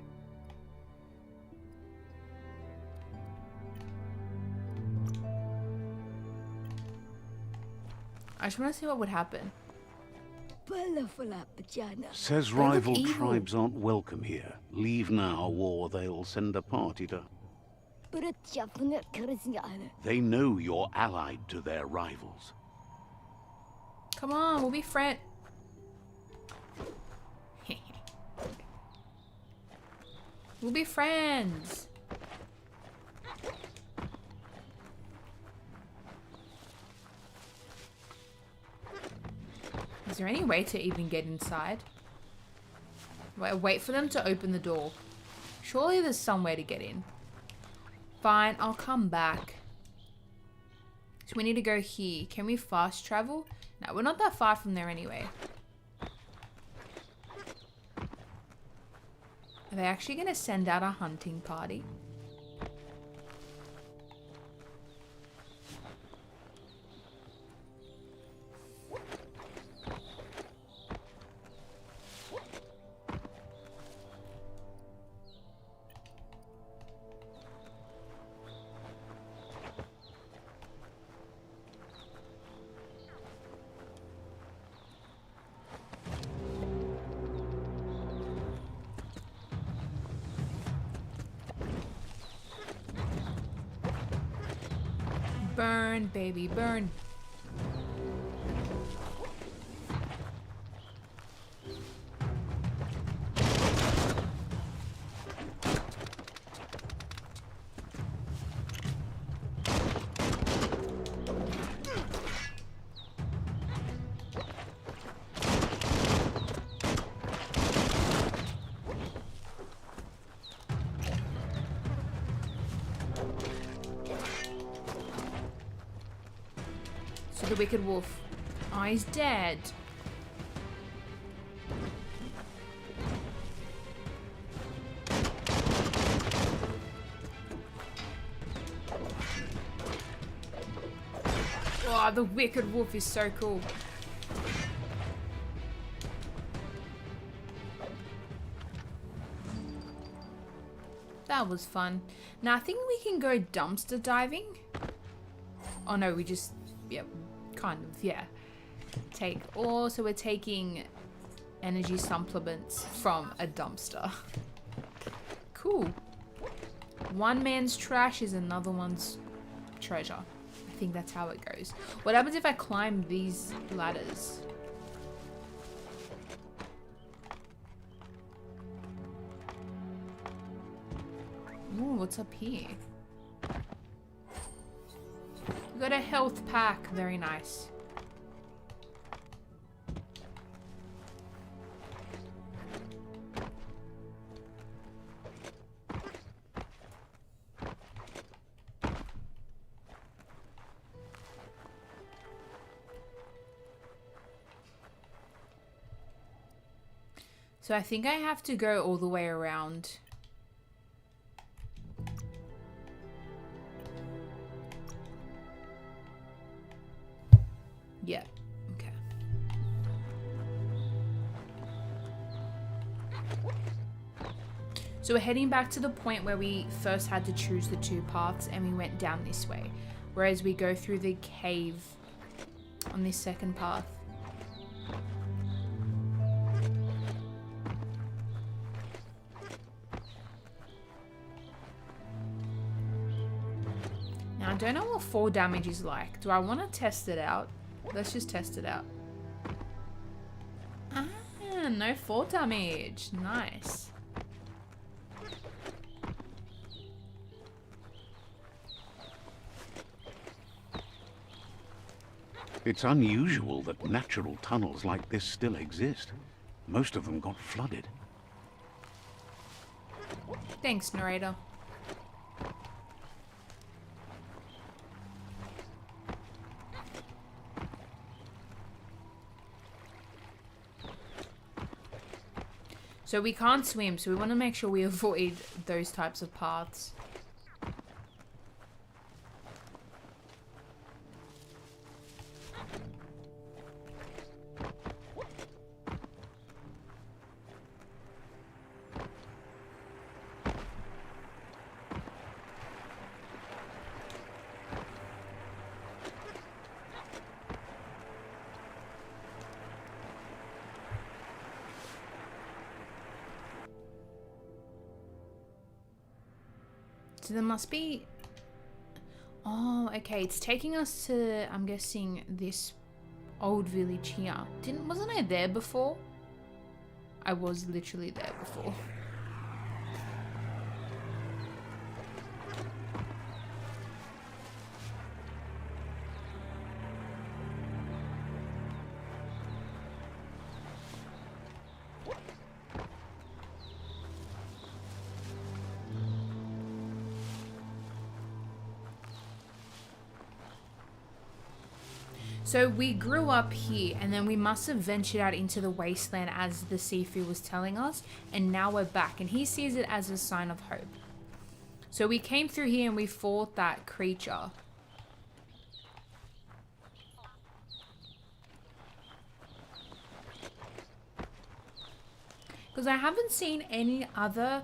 I just want to see what would happen. Says rival tribes aren't welcome here. Leave now, or they'll send a party to... They know you're allied to their rivals. Come on, we'll be friends. We'll be friends. Is there any way to even get inside? Wait for them to open the door. Surely there's somewhere to get in. Fine, I'll come back. So we need to go here. Can we fast travel? No, we're not that far from there anyway. Are they actually going to send out a hunting party? Burn, baby, burn. The wicked wolf. Oh, he's dead. Oh, the wicked wolf is so cool. That was fun. Now I think we can go dumpster diving. Oh no, we just... Yep. Kind of, yeah. So we're taking energy supplements from a dumpster. Cool. One man's trash is another one's treasure. I think that's how it goes. What happens if I climb these ladders? Ooh, what's up here? We got a health pack. Very nice. So I think I have to go all the way around. Yeah, okay. So we're heading back to the point where we first had to choose the two paths and we went down this way. Whereas we go through the cave on this second path. Now I don't know what fall damage is like. Do I want to test it out? Let's just test it out. Ah, no fall damage. Nice. It's unusual that natural tunnels like this still exist. Most of them got flooded. Thanks, narrator. So we can't swim, so we want to make sure we avoid those types of paths. So there must be... Oh, okay. It's taking us to, I'm guessing, this old village here. Wasn't I there before? I was literally there before. So we grew up here, and then we must have ventured out into the wasteland as the Sifu was telling us, and now we're back, and he sees it as a sign of hope. So we came through here and we fought that creature. Because I haven't seen any other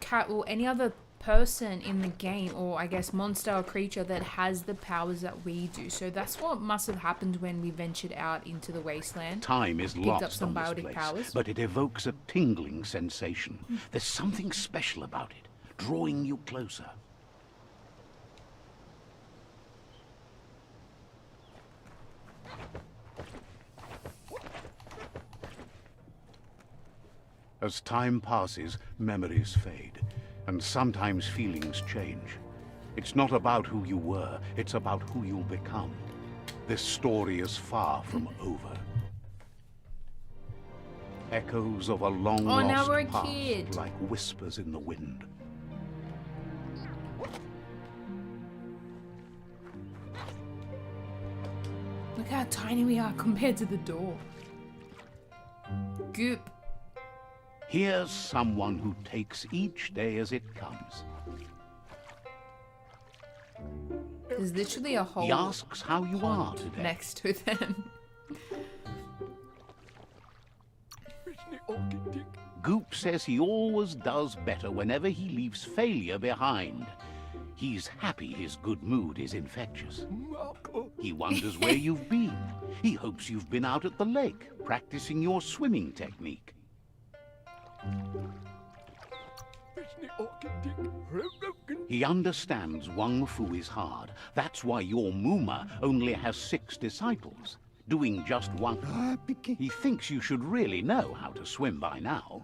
cat or any other person in the game, or I guess monster or creature, that has the powers that we do. So that's what must have happened when we ventured out into the wasteland. Time is Picked lost up some on this biotic place, powers. but it evokes a tingling sensation. There's something special about it, drawing you closer. As time passes, memories fade, and sometimes feelings change. It's not about who you were, it's about who you'll become. This story is far from over. Echoes of a now we're long-lost a past, kid. like whispers in the wind. Look how tiny we are compared to the door. Goop. Here's someone who takes each day as it comes. There's literally a hole He asks how you are today. next to them. Goop says he always does better whenever he leaves failure behind. He's happy his good mood is infectious. He wonders where you've been. He hopes you've been out at the lake, practicing your swimming technique. He understands Wang Fu is hard. That's why your Muma only has 6 disciples, doing just one. He thinks you should really know how to swim by now.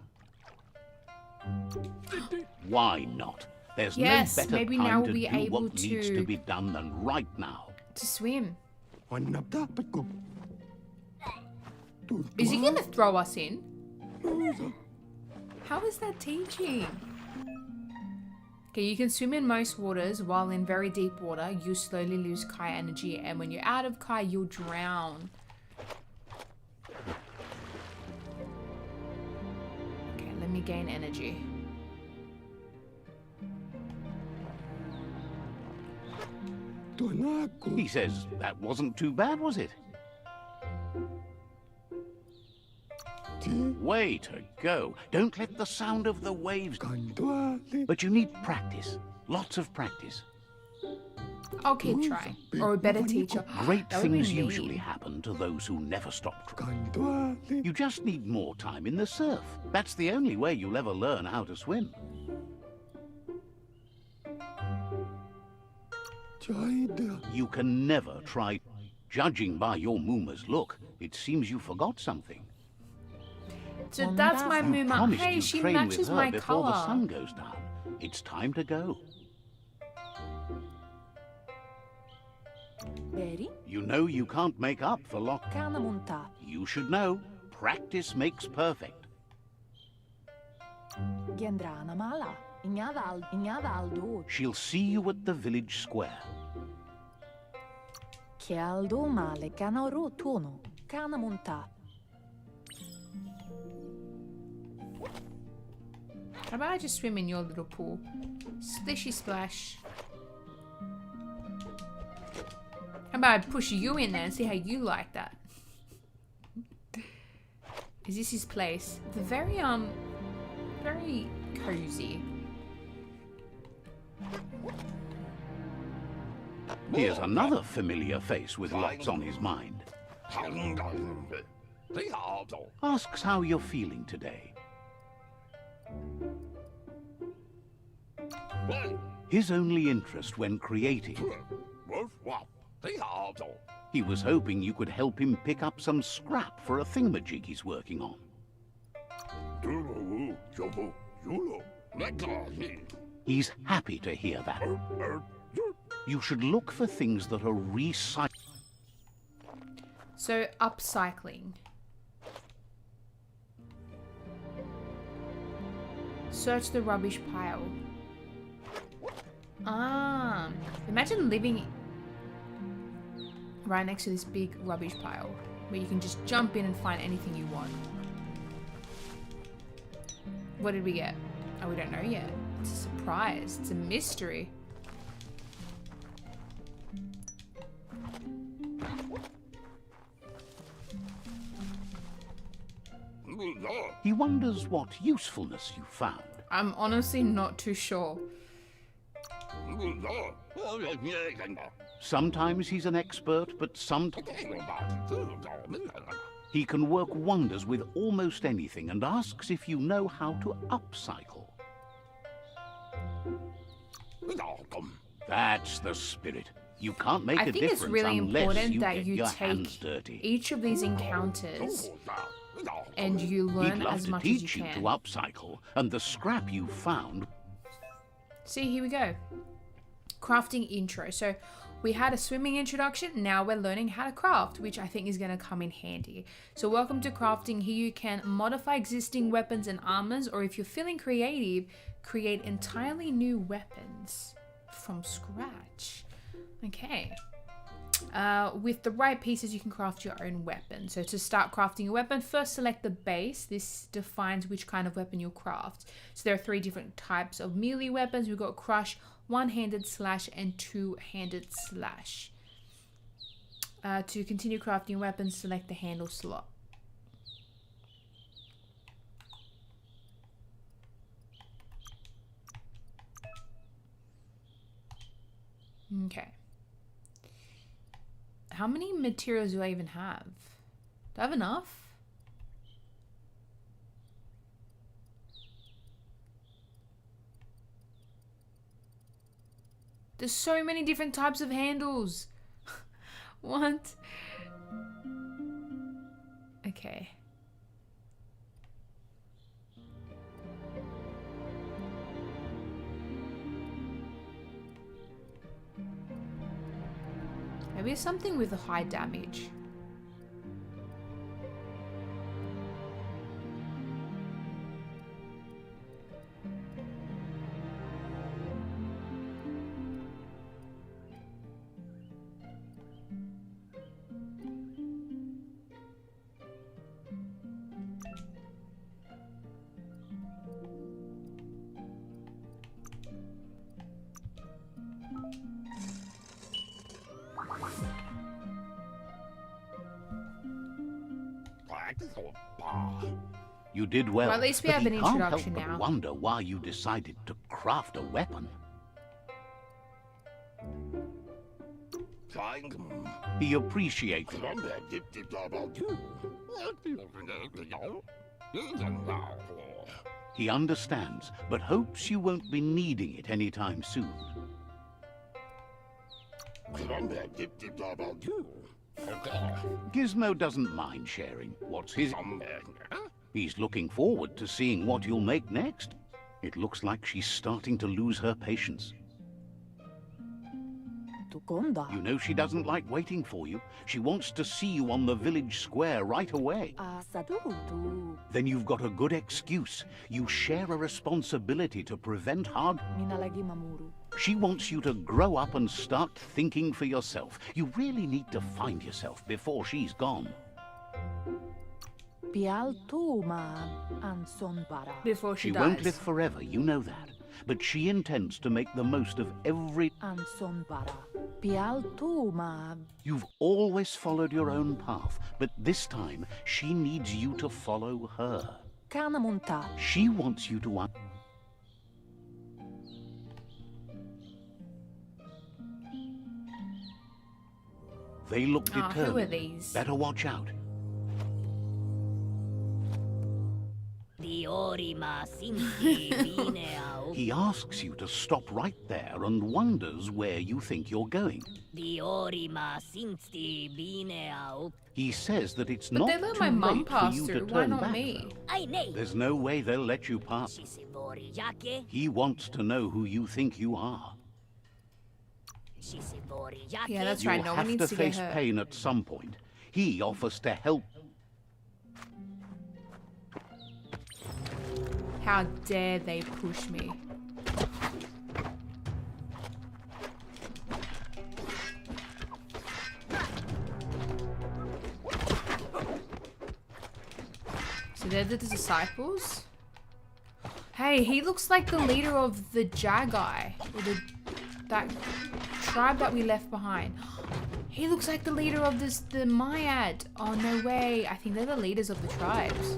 Why not? There's Yes, no better maybe time now to we'll be do able what needs to- to be done than right now. To swim. Is he gonna throw us in? How is that teaching? Okay, you can swim in most waters. While in very deep water, you slowly lose Kai energy, and when you're out of Kai, you'll drown. Okay, let me gain energy. He says that wasn't too bad, was it? Way to go. Don't let the sound of the waves... But you need practice. Lots of practice. I'll keep trying. Or a better teacher. Great That would be things me. usually happen to those who never stop trying. You just need more time in the surf. That's the only way you'll ever learn how to swim. You can never try. Judging by your Muma's look, it seems you forgot something. So that's my Muma. Promised Hey, you'd she train matches with her my before the color. sun goes down. It's time to go. Berry? You know you can't make up for lock. Kanamunta. You should know. Practice makes perfect. Gendrana mala. Ingavaldo. She'll see you at the village square. Chialdo male canaro tono. Kanamunta. How about I just swim in your little pool? Splishy splash. How about I push you in there and see how you like that? Is this his place? The very cozy. Here's another familiar face with lots on his mind. Asks how you're feeling today. His only interest when creating. He was hoping you could help him pick up some scrap for a thingamajig he's working on. He's happy to hear that. You should look for things that are recycled. So, upcycling. Search the rubbish pile. Imagine living right next to this big rubbish pile where you can just jump in and find anything you want. What did we get? Oh, we don't know yet. It's a surprise. It's a mystery. He wonders what usefulness you found. I'm honestly not too sure. Sometimes he's an expert, but sometimes he can work wonders with almost anything and asks if you know how to upcycle. That's the spirit. You can't make I a think it's difference really unless important you that get you your hands take dirty. each of these encounters and you He'd learn love as to much as you teach you can. to upcycle, and the scrap you found. See, here we go. Crafting intro. So we had a swimming introduction. Now we're learning how to craft, which I think is going to come in handy. So welcome to crafting. Here you can modify existing weapons and armors, or if you're feeling creative, create entirely new weapons from scratch. Okay. With the right pieces, you can craft your own weapon. So to start crafting a weapon, first select the base. This defines which kind of weapon you'll craft. So there are 3 different types of melee weapons. We've got crush, one-handed slash, and two-handed slash. To continue crafting weapons, select the handle slot. Okay. How many materials do I even have? Do I have enough? There's so many different types of handles. What? Okay. Maybe it's something with a high damage. You did well. Well, at least we but have he an can't help introduction but now. wonder why you decided to craft a weapon. He appreciates it. He understands, but hopes you won't be needing it anytime soon. Gizmo doesn't mind sharing. What's his? He's looking forward to seeing what you'll make next. It looks like she's starting to lose her patience. tukonda. You know she doesn't like waiting for you. She wants to see you on the village square right away. Asadutu. Then you've got a good excuse. You share a responsibility to prevent hard... Minalagi mamuru. She wants you to grow up and start thinking for yourself. You really need to find yourself before she's gone. Pialtuma anson bara. Before she She dies. won't live forever, you know that. But she intends to make the most of every... Anson bara. Pialtuma. You've always followed your own path, but this time she needs you to follow her. Kanamunta. She wants you to... They look Ah, determined. who are these? Better watch out. He asks you to stop right there and wonders where you think you're going. He says that it's But not they let too my mum late for pass you to through. Why turn not back. me? There's no way they'll let you pass. He wants to know who you think you are. Yeah, that's You'll right. No one have needs to to get face hurt. pain at some point. He offers to help. How dare they push me? So they're the disciples? Hey, he looks like the leader of the Jagai. Or that tribe that we left behind. He looks like the leader of the Myad. Oh, no way. I think they're the leaders of the tribes.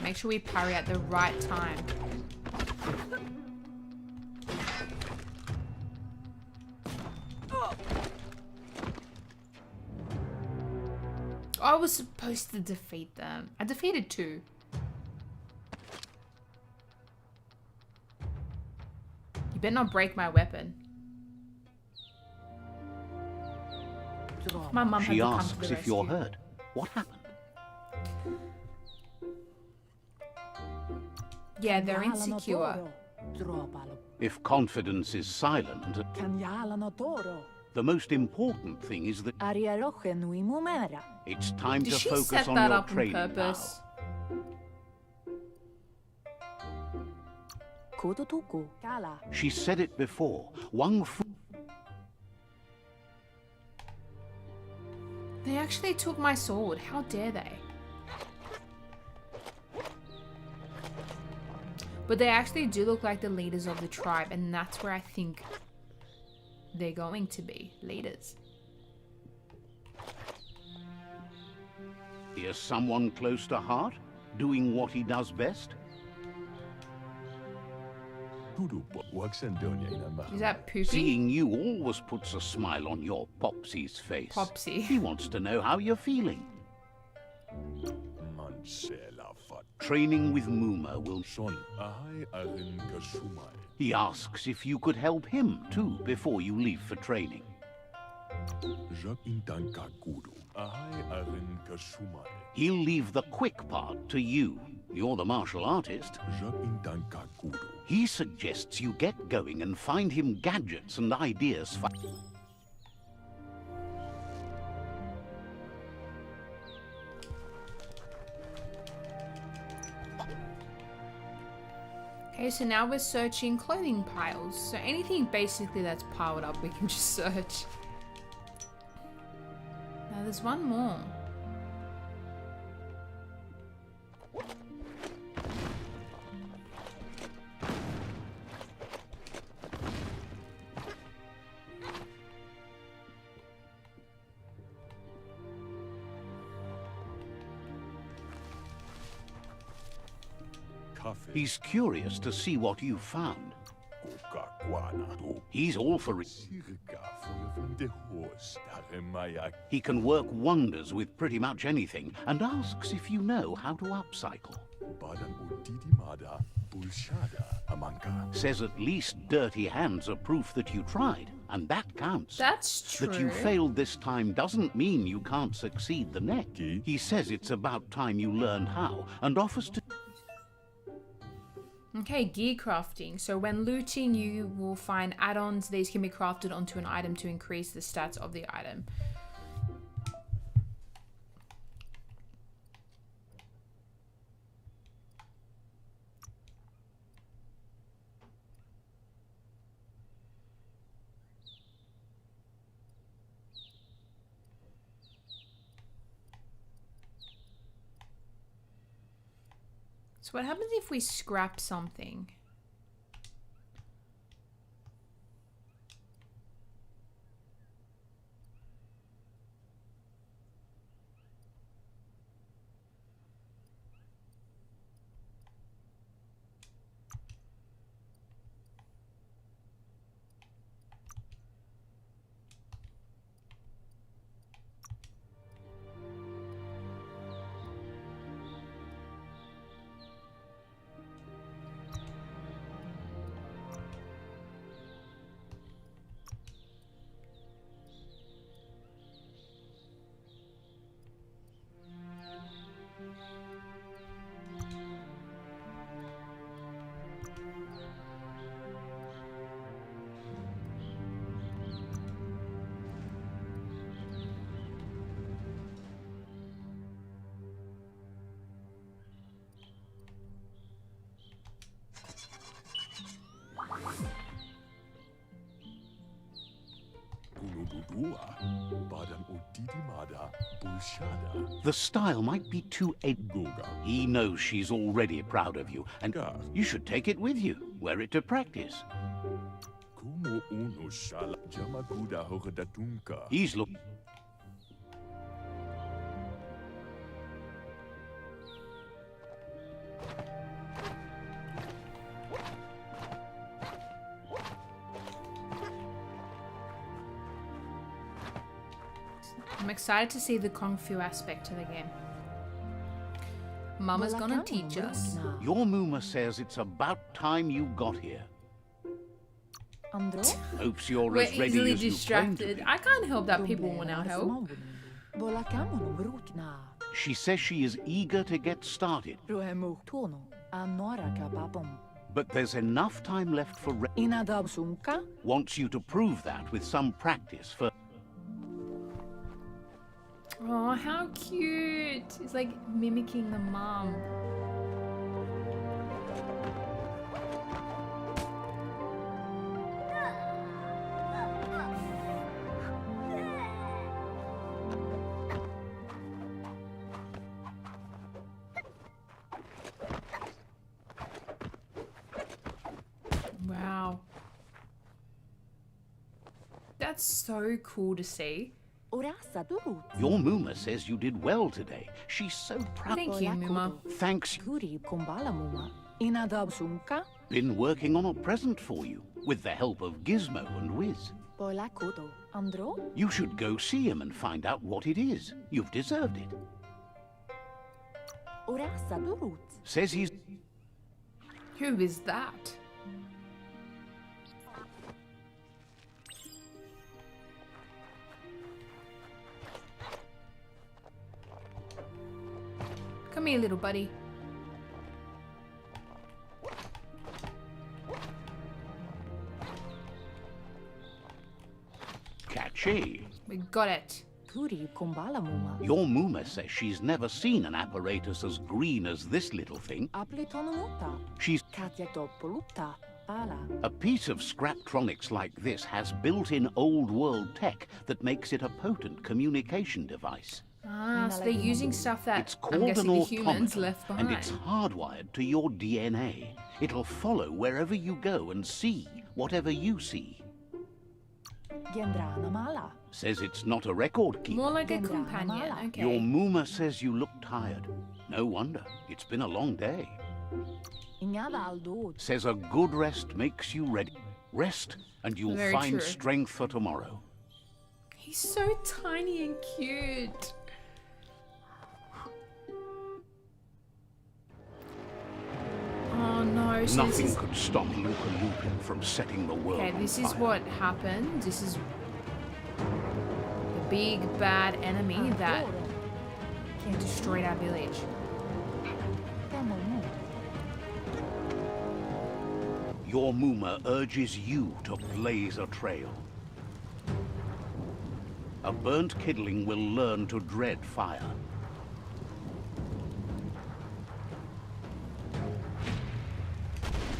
Make sure we parry at the right time. I was supposed to defeat them. I defeated 2. You better not break my weapon. My mum had She to come to asks the if you're rescue. hurt. What happened? Yeah, they're insecure. If confidence is silent, the most important thing is that it's time Did to she focus set on that your up on training purpose? now. She said it before. Wang Fu... They actually took my sword. How dare they? But they actually do look like the leaders of the tribe, and that's where I think they're going to be leaders. Is someone close to heart, doing what he does best? Is that Poopy? Seeing you always puts a smile on your Popsy's face. Popsy. He wants to know how you're feeling. Training with Muma will... He asks if you could help him too before you leave for training. He'll leave the quick part to you. You're the martial artist. He suggests you get going and find him gadgets and ideas for... Okay, so now we're searching clothing piles. So anything basically that's piled up, we can just search. Now there's one more. He's curious to see what you've found. He's all for it. He can work wonders with pretty much anything and asks if you know how to upcycle. Says at least dirty hands are proof that you tried, and that counts. That's true. That you failed this time doesn't mean you can't succeed the next. He says it's about time you learned how, and offers to... Okay, gear crafting. So when looting, you will find add-ons. These can be crafted onto an item to increase the stats of the item. So what happens if we scrap something? The style might be too Edgoga. He knows she's already proud of you, and you should take it with you. Wear it to practice. He's looking... I'm excited to see the Kung Fu aspect to the game. Mama's gonna teach us. Your Muma says it's about time you got here. Hopes you're We're as ready easily as you claim to distracted. be. I can't help that people want our help. She says she is eager to get started, but there's enough time left for wants you to prove that with some practice for... Oh, how cute. It's like mimicking the mom. Wow. That's so cool to see. Your Muma says you did well today. She's so proud. Thank you, Muma. Thanks. Been working on a present for you, with the help of Gizmo and Wiz. You should go see him and find out what it is. You've deserved it. Says he's... Who is that? Come here, little buddy. Catchy. We got it. Your Muma says she's never seen an apparatus as green as this little thing. She's... A piece of Scraptronics like this has built-in old-world tech that makes it a potent communication device. Ah, so they're using stuff that It's I'm called guessing an the humans automata, left behind. and it's hardwired to your DNA. It'll follow wherever you go and see whatever you see. Says it's not a record keeper. More like a companion, okay. Your Muma says you look tired. No wonder. It's been a long day. Says a good rest makes you ready. Rest and you'll Very find true. strength for tomorrow. He's so tiny and cute. Oh no, so Nothing could stop Lupa Lupin from setting the world okay, on this is fire. what happened. This is the big bad enemy that destroyed our village. Your Muma urges you to blaze a trail. A burnt kidling will learn to dread fire.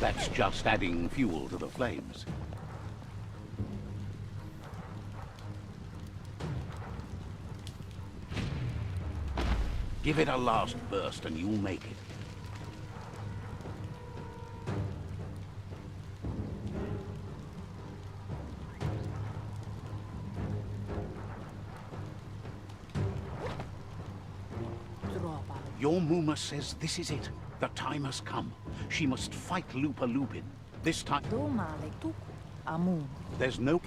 That's just adding fuel to the flames. Give it a last burst and you'll make it. Your Muma says this is it. The time has come. She must fight Lupa Lupin. This time... There's no...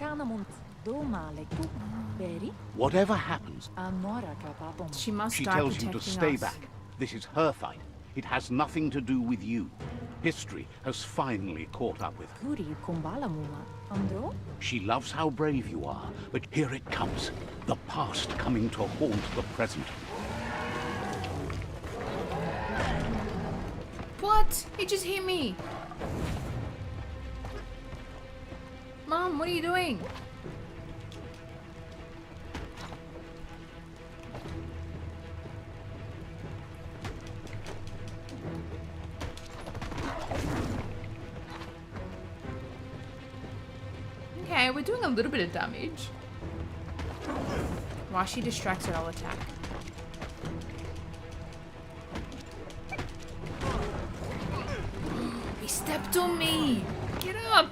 Whatever happens, She must she die tells you to protecting stay us. back. This is her fight. It has nothing to do with you. History has finally caught up with her. She loves how brave you are, but here it comes. The past coming to haunt the present. What? He just hit me. Mom, what are you doing? Okay, we're doing a little bit of damage. While she distracts her, I'll attack. He stepped on me! Get up!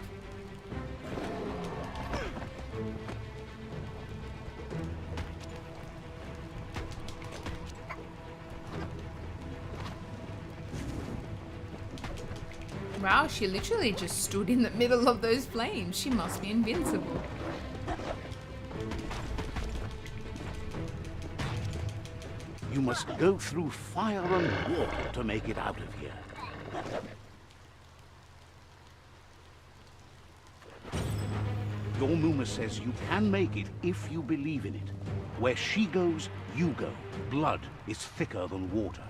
Wow, she literally just stood in the middle of those flames. She must be invincible. You must go through fire and water to make it out of here. Your Muma says you can make it if you believe in it. Where she goes, you go. Blood is thicker than water.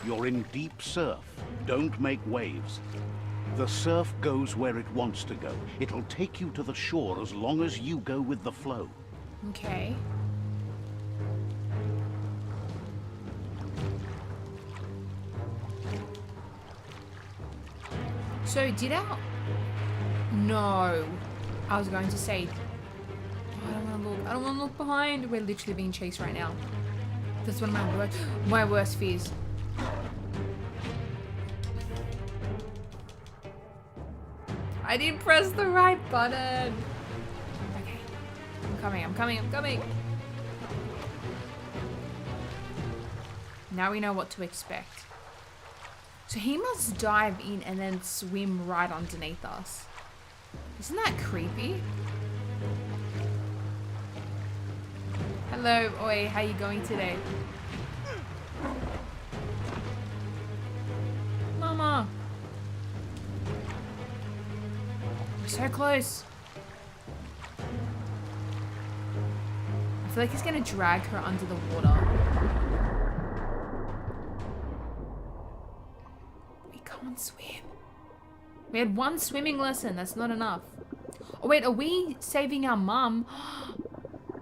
You're in deep surf. Don't make waves. The surf goes where it wants to go. It'll take you to the shore as long as you go with the flow. Okay. So did our... No. I was going to say... Oh, I don't want to look. I don't want to look behind. We're literally being chased right now. That's one of my worst fears. I didn't press the right button. Okay. I'm coming. Now we know what to expect. So he must dive in and then swim right underneath us. Isn't that creepy? Hello, oi, how you going today? Mama! We're so close. I feel like he's gonna drag her under the water. We can't swim. We had one swimming lesson, that's not enough. Oh wait, are we saving our mum?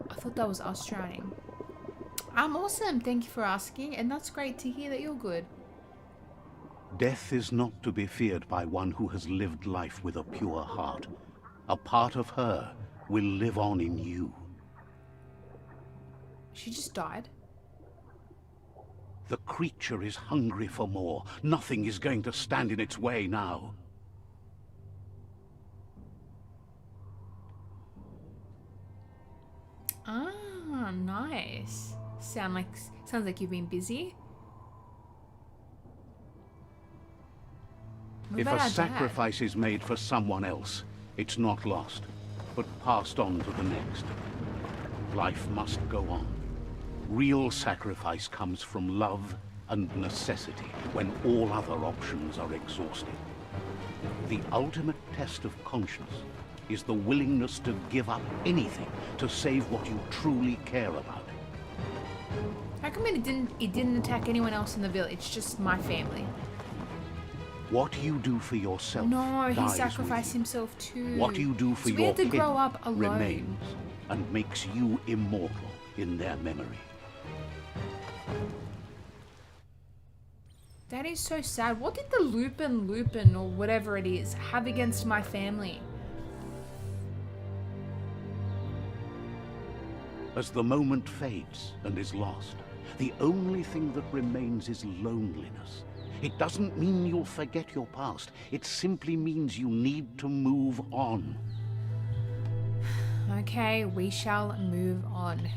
I thought that was us drowning. I'm awesome, thank you for asking, and that's great to hear that you're good. Death is not to be feared by one who has lived life with a pure heart. A part of her will live on in you. She just died. The creature is hungry for more. Nothing is going to stand in its way now. Ah, nice. Sounds like you've been busy. If about a our dad? sacrifice is made for someone else, it's not lost, but passed on to the next. Life must go on. Real sacrifice comes from love and necessity when all other options are exhausted. The ultimate test of conscience is the willingness to give up anything to save what you truly care about. How come it didn't attack anyone else in the village, just my family? What you do for yourself No, he dies sacrificed with you. himself too. What you do for So we your had to kin grow up alone. remains and makes you immortal in their memory. That is so sad. What did the Lupin or whatever it is have against my family? As the moment fades and is lost, the only thing that remains is loneliness. It doesn't mean you'll forget your past. It simply means you need to move on. Okay, we shall move on.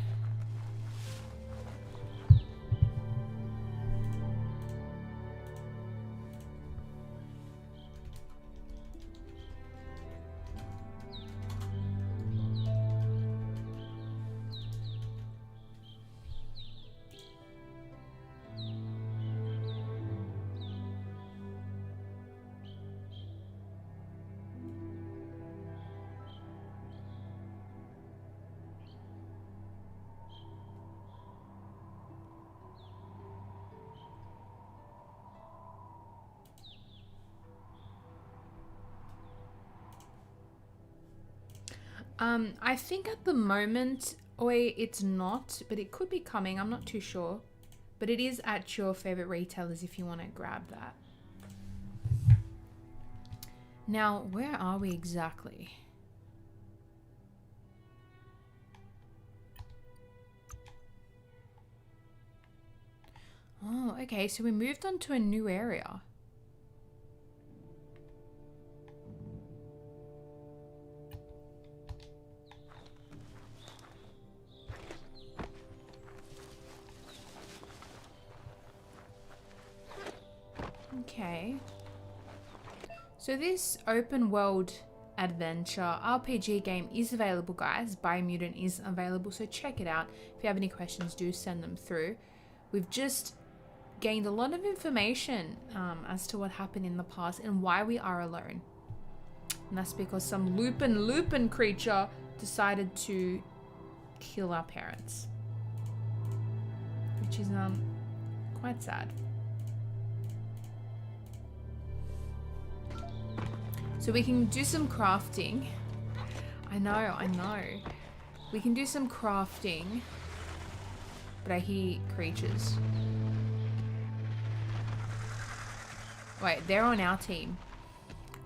I think at the moment, it's not, but it could be coming. I'm not too sure. But it is at your favorite retailers if you want to grab that. Now, where are we exactly? Oh, okay. So we moved on to a new area. Okay. So this open world adventure RPG game is available, guys. Biomutant is available, so check it out. If you have any questions, do send them through. We've just gained a lot of information as to what happened in the past and why we are alone. And that's because some Lupin creature decided to kill our parents. Which is quite sad. So we can do some crafting. I know. We can do some crafting. But I hear creatures. Wait, they're on our team.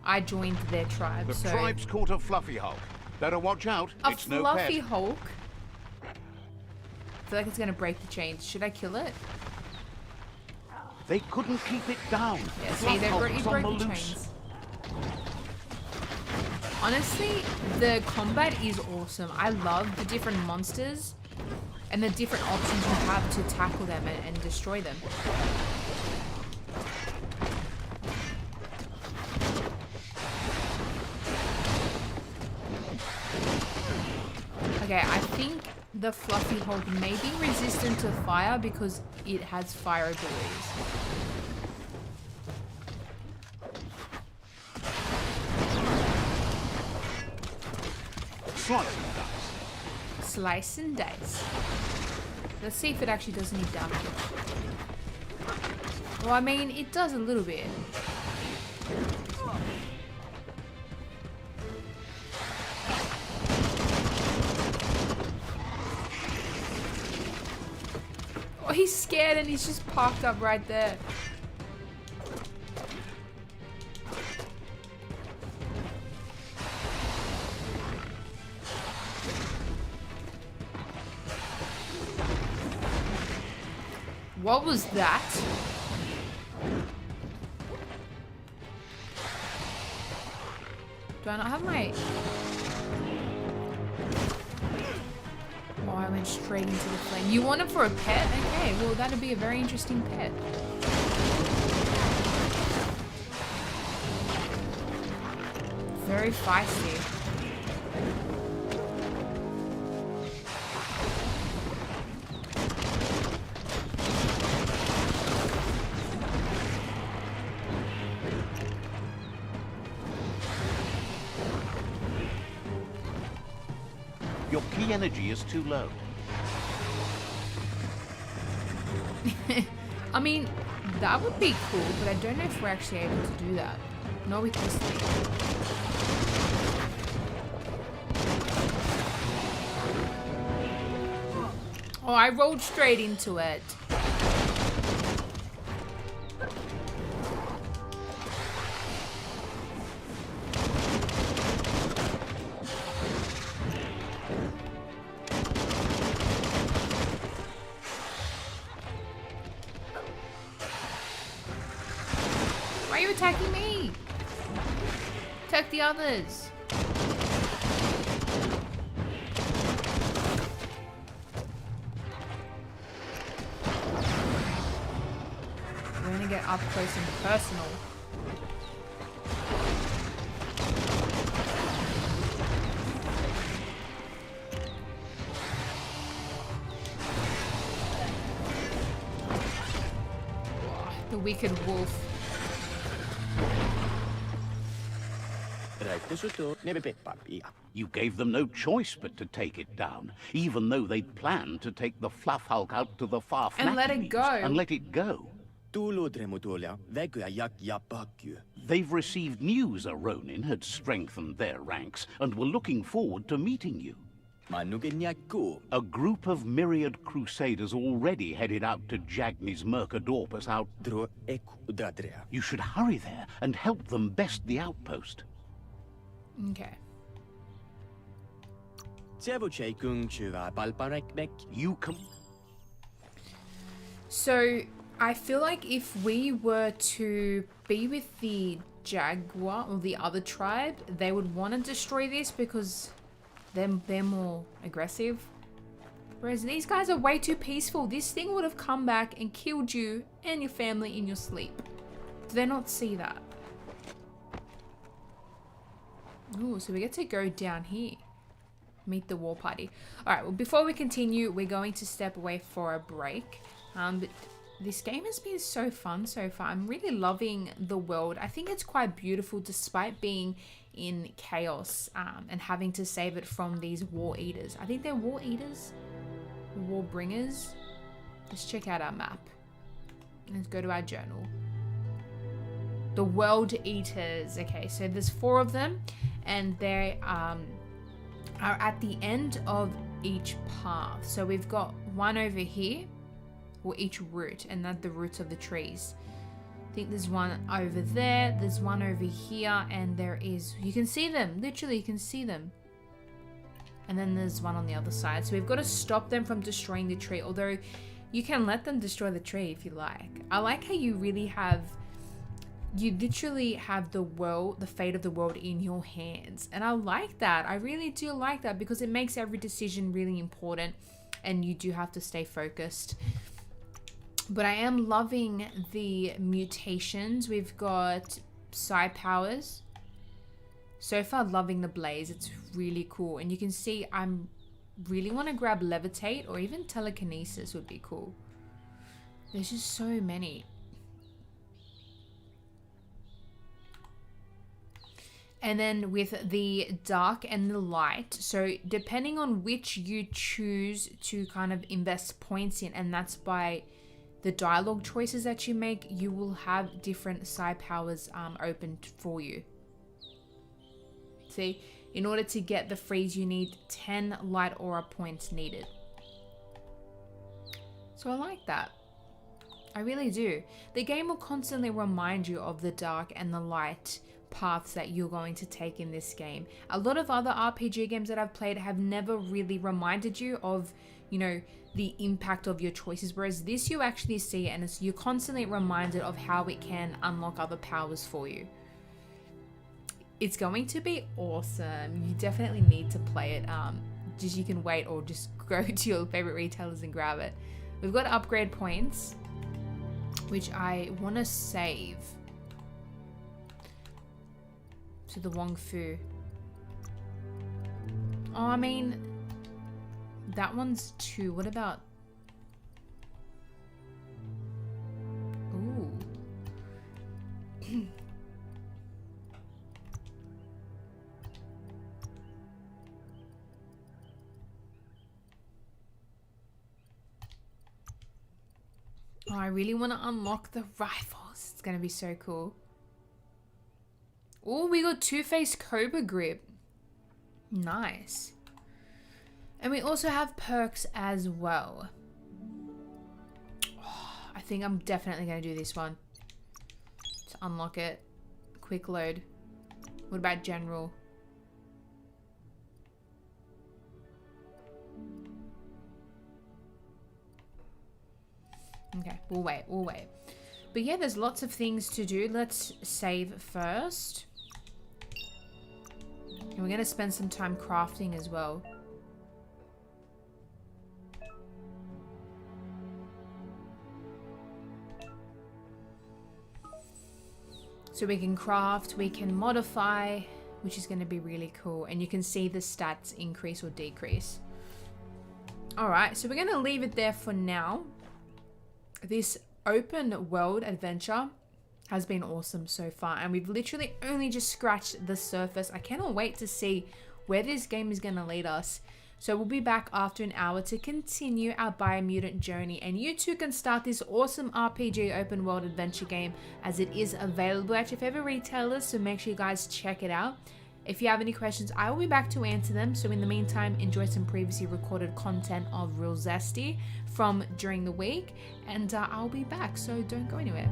I joined their tribe, The so... tribe's caught a fluffy hulk. Better watch out. A It's no fluffy pet. hulk? I feel like it's gonna break the chains. Should I kill it? They couldn't keep it down. Yeah, see, Fluff they hulk's on broke the loose. chains. Honestly, the combat is awesome. I love the different monsters and the different options you have to tackle them and destroy them. Okay, I think the Fluffy Hulk may be resistant to fire because it has fire abilities. Slice and dice. Slice and dice. Let's see if it actually does any damage. Well, I mean, it does a little bit. Oh, he's scared and he's just parked up right there. What was that? Do I not have my... Oh, I went straight into the flame. You want it for a pet? Okay, well, that'd be a very interesting pet. very feisty. Your key energy is too low. I mean, that would be cool, but I don't know if we're actually able to do that. Not with this thing. Oh, I rolled straight into it. Why are you attacking me? Attack the others. We're gonna get up close and personal. The wicked wolf. You gave them no choice but to take it down, even though they'd planned to take the Fluff Hulk out to the far And let it go. And let it go. They've received news a Ronin had strengthened their ranks and were looking forward to meeting you. A group of myriad crusaders already headed out to Jagni's Mercadorpus out. You should hurry there and help them best the outpost. Okay. You can... So, I feel like if we were to be with the Jaguar or the other tribe, they would want to destroy this because they're more aggressive. Whereas these guys are way too peaceful. This thing would have come back and killed you and your family in your sleep. Do they not see that? Ooh, so we get to go down here. Meet the war party. Alright, well before we continue, we're going to step away for a break. But this game has been so fun so far. I'm really loving the world. I think it's quite beautiful despite being in chaos and having to save it from these war eaters. I think they're war eaters? War bringers? Let's check out our map. Let's go to our journal. The world eaters. Okay, so there's 4 of them and they are at the end of each path. So we've got one over here, or each root, and that's the roots of the trees. I think there's one over there, there's one over here, and there is, you can see them, literally you can see them. And then there's one on the other side. So we've got to stop them from destroying the tree, although you can let them destroy the tree if you like. I like how you really have, you literally have the world, the fate of the world in your hands. And I like that. I really do like that because it makes every decision really important and you do have to stay focused. But I am loving the mutations. We've got psi powers. So far loving the blaze. It's really cool. And you can see I'm really want to grab levitate or even telekinesis would be cool. There's just so many. And then with the dark and the light, so depending on which you choose to kind of invest points in, and that's by the dialogue choices that you make, you will have different psi powers opened for you. See, in order to get the freeze, you need 10 light aura points needed. So I like that. I really do. The game will constantly remind you of the dark and the light paths that you're going to take in this game. A lot of other RPG games that I've played have never really reminded you of, you know, the impact of your choices, whereas this you actually see and you're constantly reminded of how it can unlock other powers for you. It's going to be awesome. You definitely need to play it. Just you can wait or just go to your favorite retailers and grab it. We've got upgrade points, which I want to save. to the Wong Fu. Oh, I mean, that one's 2. What about... Ooh. Oh, I really want to unlock the rifles. It's going to be so cool. Oh, we got two-faced Cobra Grip. Nice. And we also have perks as well. Oh, I think I'm definitely going to do this one. To unlock it. Quick load. What about general? Okay, we'll wait. But yeah, there's lots of things to do. Let's save first. And we're going to spend some time crafting as well. So we can craft, we can modify, which is going to be really cool. And you can see the stats increase or decrease. Alright, so we're going to leave it there for now. This open world adventure has been awesome so far, and we've literally only just scratched the surface. I cannot wait to see where this game is going to lead us. So we'll be back after an hour to continue our Biomutant journey, and you too can start this awesome RPG open world adventure game, as it is available at your favorite retailers, so make sure you guys check it out. If you have any questions, I will be back to answer them. So in the meantime, enjoy some previously recorded content of Real Zesty from during the week, and I'll be back, so don't go anywhere.